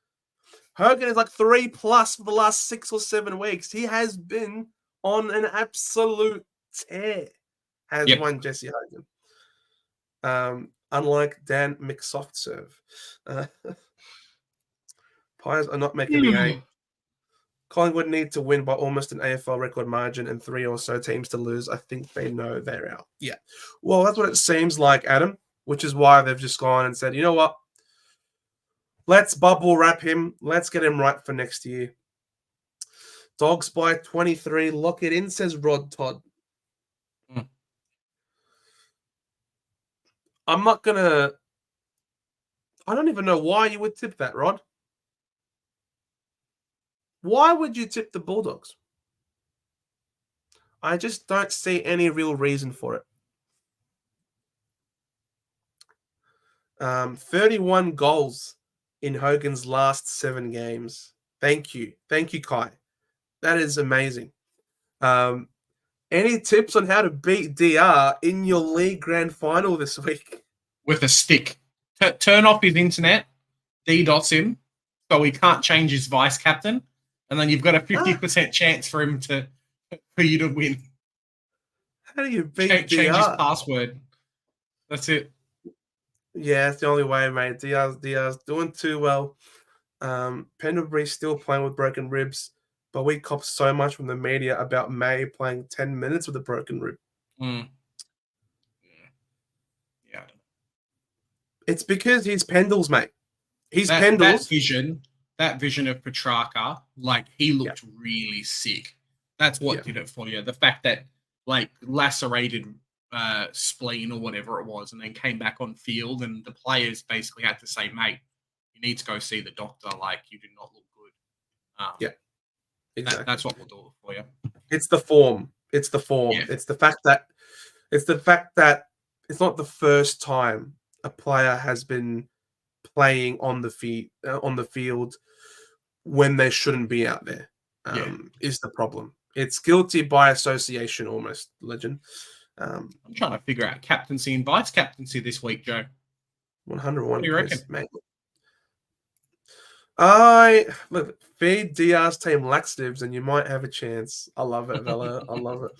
Hogan is like 3+ for the last 6 or 7 weeks. He has been on an absolute tear. Has won Jesse Hogan. Unlike Dan McSoftserve. Pies are not making the A. Collingwood need to win by almost an AFL record margin and 3 or so teams to lose. I think they know they're out. Yeah. Well, that's what it seems like, Adam, which is why they've just gone and said, you know what? Let's bubble wrap him. Let's get him right for next year. Dogs by 23. Lock it in, says Rod Todd. I'm not going to... I don't even know why you would tip that, Rod. Why would you tip the Bulldogs? I just don't see any real reason for it. 31 goals in Hogan's last 7 games. Thank you. Thank you, Kai. That is amazing. Any tips on how to beat DR in your league grand final this week? With a stick. Turn off his internet, DDoS him, so he can't change his vice captain, and then you've got a 50% chance for you to win. How do you beat DR? Change his password. That's it. Yeah, it's the only way, mate. DR's doing too well. Pendlebury's still playing with broken ribs, but we cop so much from the media about May playing 10 minutes with a broken rib. Yeah. It's because he's Pendles, mate. He's Pendles. That vision of Petrarca, like, he looked really sick. That's what did it for you. The fact that, like, lacerated spleen or whatever it was, and then came back on field, and the players basically had to say, mate, you need to go see the doctor. Like, you do not look good. Exactly. That's what we'll do for you. It's the form. It's the form. Yeah. It's the fact that it's not the first time a player has been playing on the field when they shouldn't be out there. Is the problem. It's guilty by association almost, Legend. I'm trying to figure out captaincy and vice captaincy this week, Joe. 101. What do you reckon? Mate. Look, feed DR's team laxatives and you might have a chance. I love it, Vela. I love it.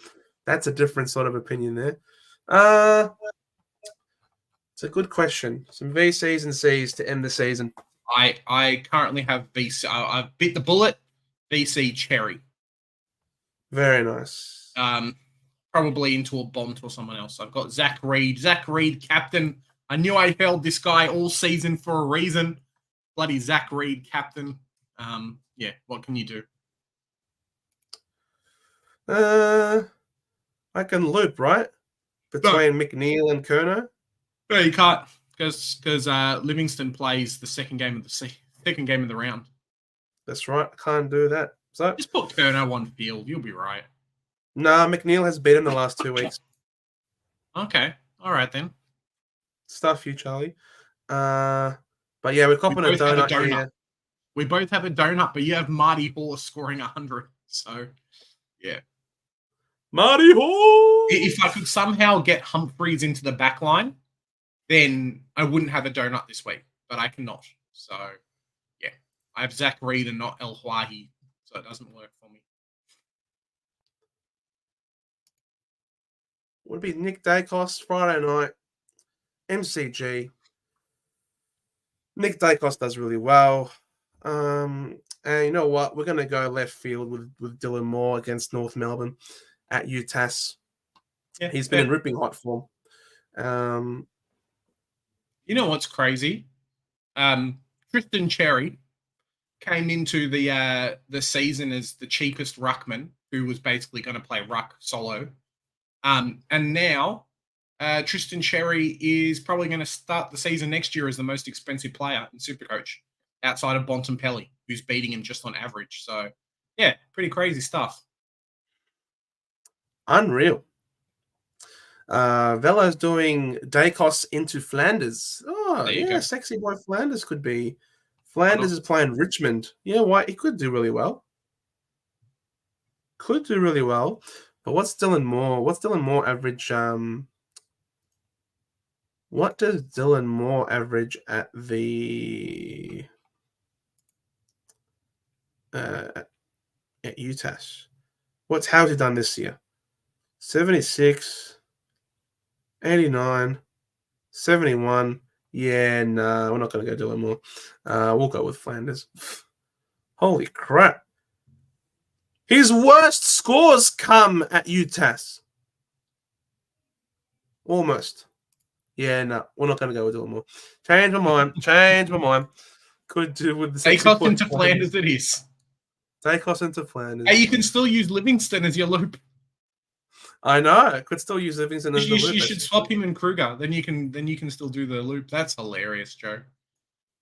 That's a different sort of opinion there. It's a good question. Some VCs and Cs to end the season. I currently have VC. I've bit the bullet. VC Cherry. Very nice. Probably into a Bont or someone else. I've got Zach Reed. Zach Reed, captain. I knew I held this guy all season for a reason. Bloody Zach Reed, captain. Yeah, what can you do? I can loop, right? Between McNeil and Kerno. No, you can't, because Livingston plays the second game of the round. That's right. I can't do that. So just put Kerno on field. You'll be right. Nah, McNeil has beat him the last 2 weeks. Okay. All right, then. Stuff you, Charlie. But yeah, we're copping a donut here. We both have a donut, but you have Marty Horse scoring 100. So, yeah. Marty Horse! If I could somehow get Humphreys into the back line, then I wouldn't have a donut this week. But I cannot. So, yeah. I have Zach Reed and not El Huahi. So it doesn't work for me. Would be Nick Dacos Friday night. MCG. Nick Dacos does really well. And you know what? We're going to go left field with Dylan Moore against North Melbourne at UTAS. Yeah, he's been in ripping hot form. You know what's crazy? Tristan Cherry came into the season as the cheapest ruckman, who was basically going to play ruck solo. And now Tristan Cherry is probably going to start the season next year as the most expensive player in Supercoach outside of Bontempelli, who's beating him just on average. So, yeah, pretty crazy stuff. Unreal. Velo's doing Dacos into Flanders. Oh, yeah, sexy boy Flanders could be. Flanders is playing Richmond. Yeah, why? He could do really well. Could do really well. But what's Dylan Moore? What's Dylan Moore average? What does Dylan Moore average at the at UTAS? How's he done this year? 76, 89, 71. Yeah, no, we're not going to go Dylan Moore. We'll go with Flanders. Holy crap. His worst scores come at UTAS. Almost. Yeah, no, we're not going to go with Dylan Moore. Change my mind. Could do with the Take off into Flanders it is. Take us into Flanders. Hey, you can still use Livingston as your loop. I know. Could still use Livingston as the loop. You should swap him and Kruger. Then you can still do the loop. That's hilarious, Joe.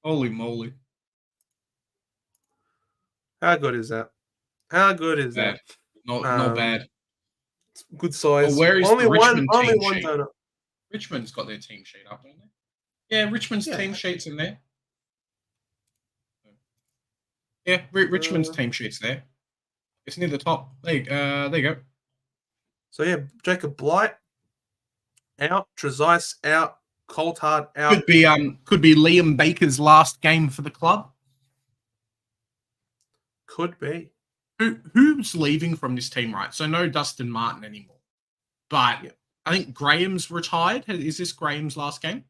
Holy moly. How good is that? How good is that? Not bad. Good size. Well, where is only one donut. Richmond's got their team sheet up, don't they? Yeah, Richmond's team sheet's in there. Yeah, Richmond's team sheet's there. It's near the top. There you go. So yeah, Jacob Blight out, Trezise out, Coltart out. Could be Liam Baker's last game for the club. Could be. Who's leaving from this team, right? So no Dustin Martin anymore. But I think Graham's retired. Is this Graham's last game?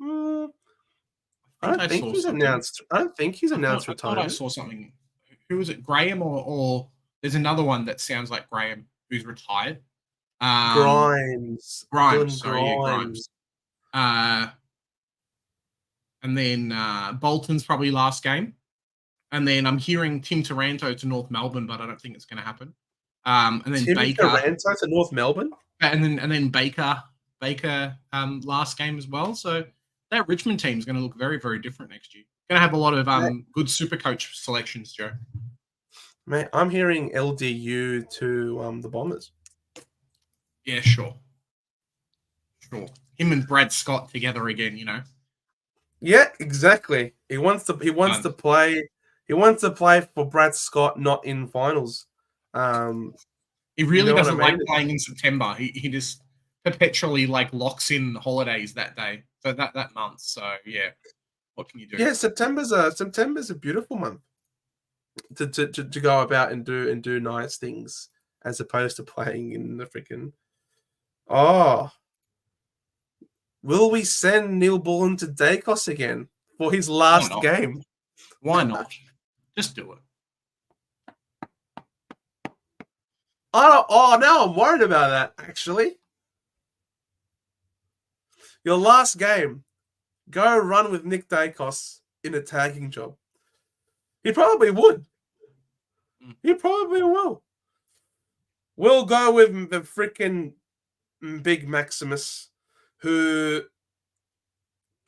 I don't think he's announced retirement. I thought I saw something. Who was it? Graham or there's another one that sounds like Graham who's retired. Grimes. Grimes. And then Bolton's probably last game. And then I'm hearing Tim Taranto to North Melbourne, but I don't think it's going to happen. And then Tim Baker Taranto to North Melbourne, and then Baker last game as well. So that Richmond team is going to look very, very different next year. Going to have a lot of good Supercoach selections, Joe. Mate, I'm hearing LDU to the Bombers. Yeah, sure. Him and Brad Scott together again, you know. Yeah, exactly. He wants to play He wants to play for Brad Scott, not in finals. He really know what I doesn't like mean? playing in September. He just perpetually like locks in holidays that day, so that month. So yeah, what can you do? Yeah, September's a beautiful month to go about and do nice things as opposed to playing in the freaking. Oh, will we send Neil Bullen to Dacos again for his Why last not? game? Why not? Just do it. Now I'm worried about that, actually. Your last game, go run with Nick Dacos in a tagging job. He probably would. He probably will. We'll go with the freaking big Maximus, who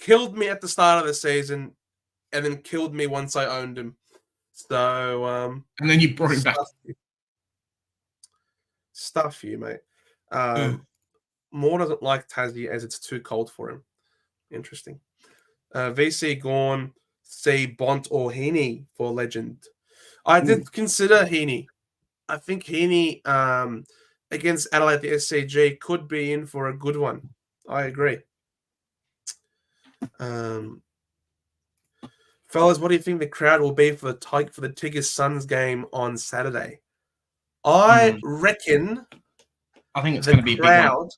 killed me at the start of the season and then killed me once I owned him. So, And then you brought him back. Stuff you, mate. Moore doesn't like Tassie as it's too cold for him. Interesting. VC Gorn, C Bont or Heaney for Legend. I did consider Heaney. I think Heaney against Adelaide at the SCG could be in for a good one. I agree. Fellas, what do you think the crowd will be for the Tigers Suns game on Saturday? I reckon. I think it's going to be a big one.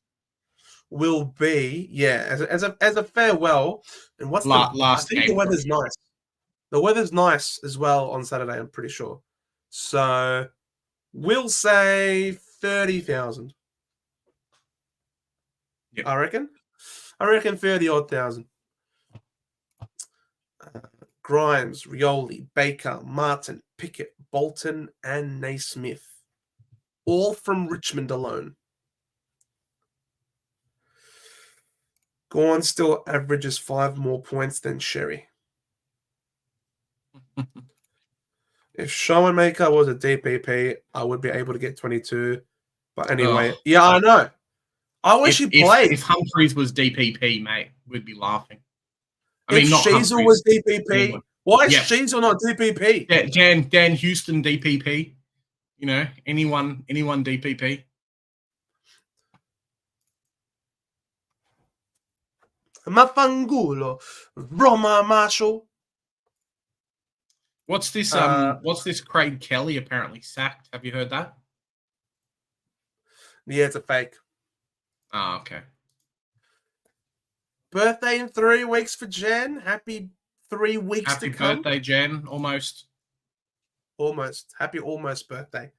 Will be as a farewell. And what's last I think game? The weather's nice. The weather's nice as well on Saturday. I'm pretty sure. So we'll say 30,000. Yep. I reckon 30-odd thousand. Grimes, Rioli, Baker, Martin, Pickett, Bolton, and Naismith. All from Richmond alone. Gorn still averages 5 more points than Sherry. If Showmaker was a DPP, I would be able to get 22. But anyway, yeah, I know. I wish he played. If Humphreys was DPP, mate, we'd be laughing. If Sheasel was DPP, why is Sheasel not DPP? Yeah, Dan Houston DPP. You know, anyone DPP. Mafangulo, Roma Marshall. What's this Craig Kelly apparently sacked? Have you heard that? Yeah, it's a fake. Oh, okay. Birthday in 3 weeks for Jen. Happy 3 weeks to come. Happy birthday, Jen. Almost. Happy almost birthday.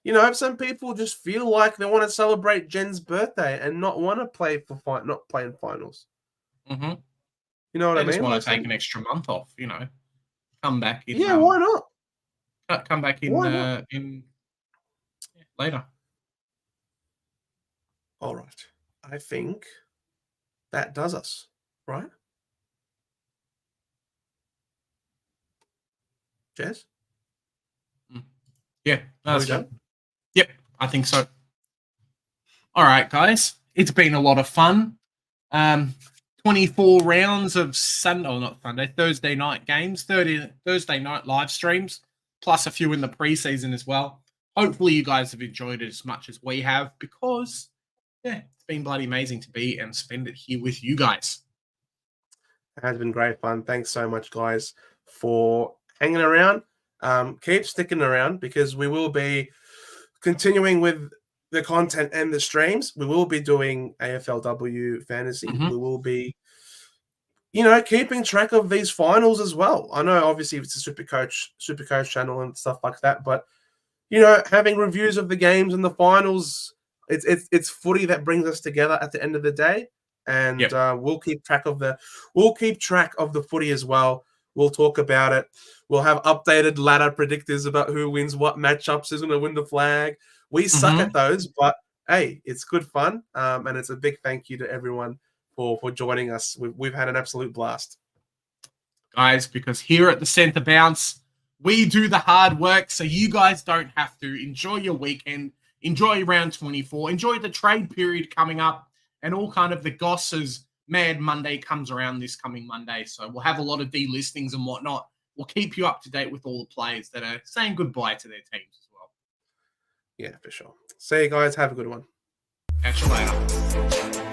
You know, some people just feel like they want to celebrate Jen's birthday and not want to not play in finals. Mm-hmm. You know what I mean? They just want to take an extra month off, you know. Come back in. Yeah, why not? Come back in later. All right. I think that does us, right? Jez? Yeah. Yep, I think so. All right, guys. It's been a lot of fun. 24 rounds of Thursday night games, Thursday night live streams, plus a few in the preseason as well. Hopefully you guys have enjoyed it as much as we have because, yeah, it's been bloody amazing to be and spend it here with you guys. It has been great fun. Thanks so much, guys, for hanging around. Keep sticking around because we will be continuing with the content and the streams. We will be doing AFLW fantasy. Mm-hmm. We will be, keeping track of these finals as well. I know obviously it's a Supercoach channel and stuff like that, but having reviews of the games and the finals, it's footy that brings us together at the end of the day. And we'll keep track of the footy as well. We'll talk about it. We'll have updated ladder predictors about who wins what matchups, is going to win the flag. We suck at those, but hey, it's good fun. And it's a big thank you to everyone for joining us. We've had an absolute blast. Guys, because here at the Centre Bounce, we do the hard work so you guys don't have to. Enjoy your weekend. Enjoy round 24. Enjoy the trade period coming up and all kind of the goss as Mad Monday comes around this coming Monday. So we'll have a lot of delistings and whatnot. we'll keep you up to date with all the players that are saying goodbye to their teams as well. Yeah, for sure. See you guys. Have a good one. Catch you later.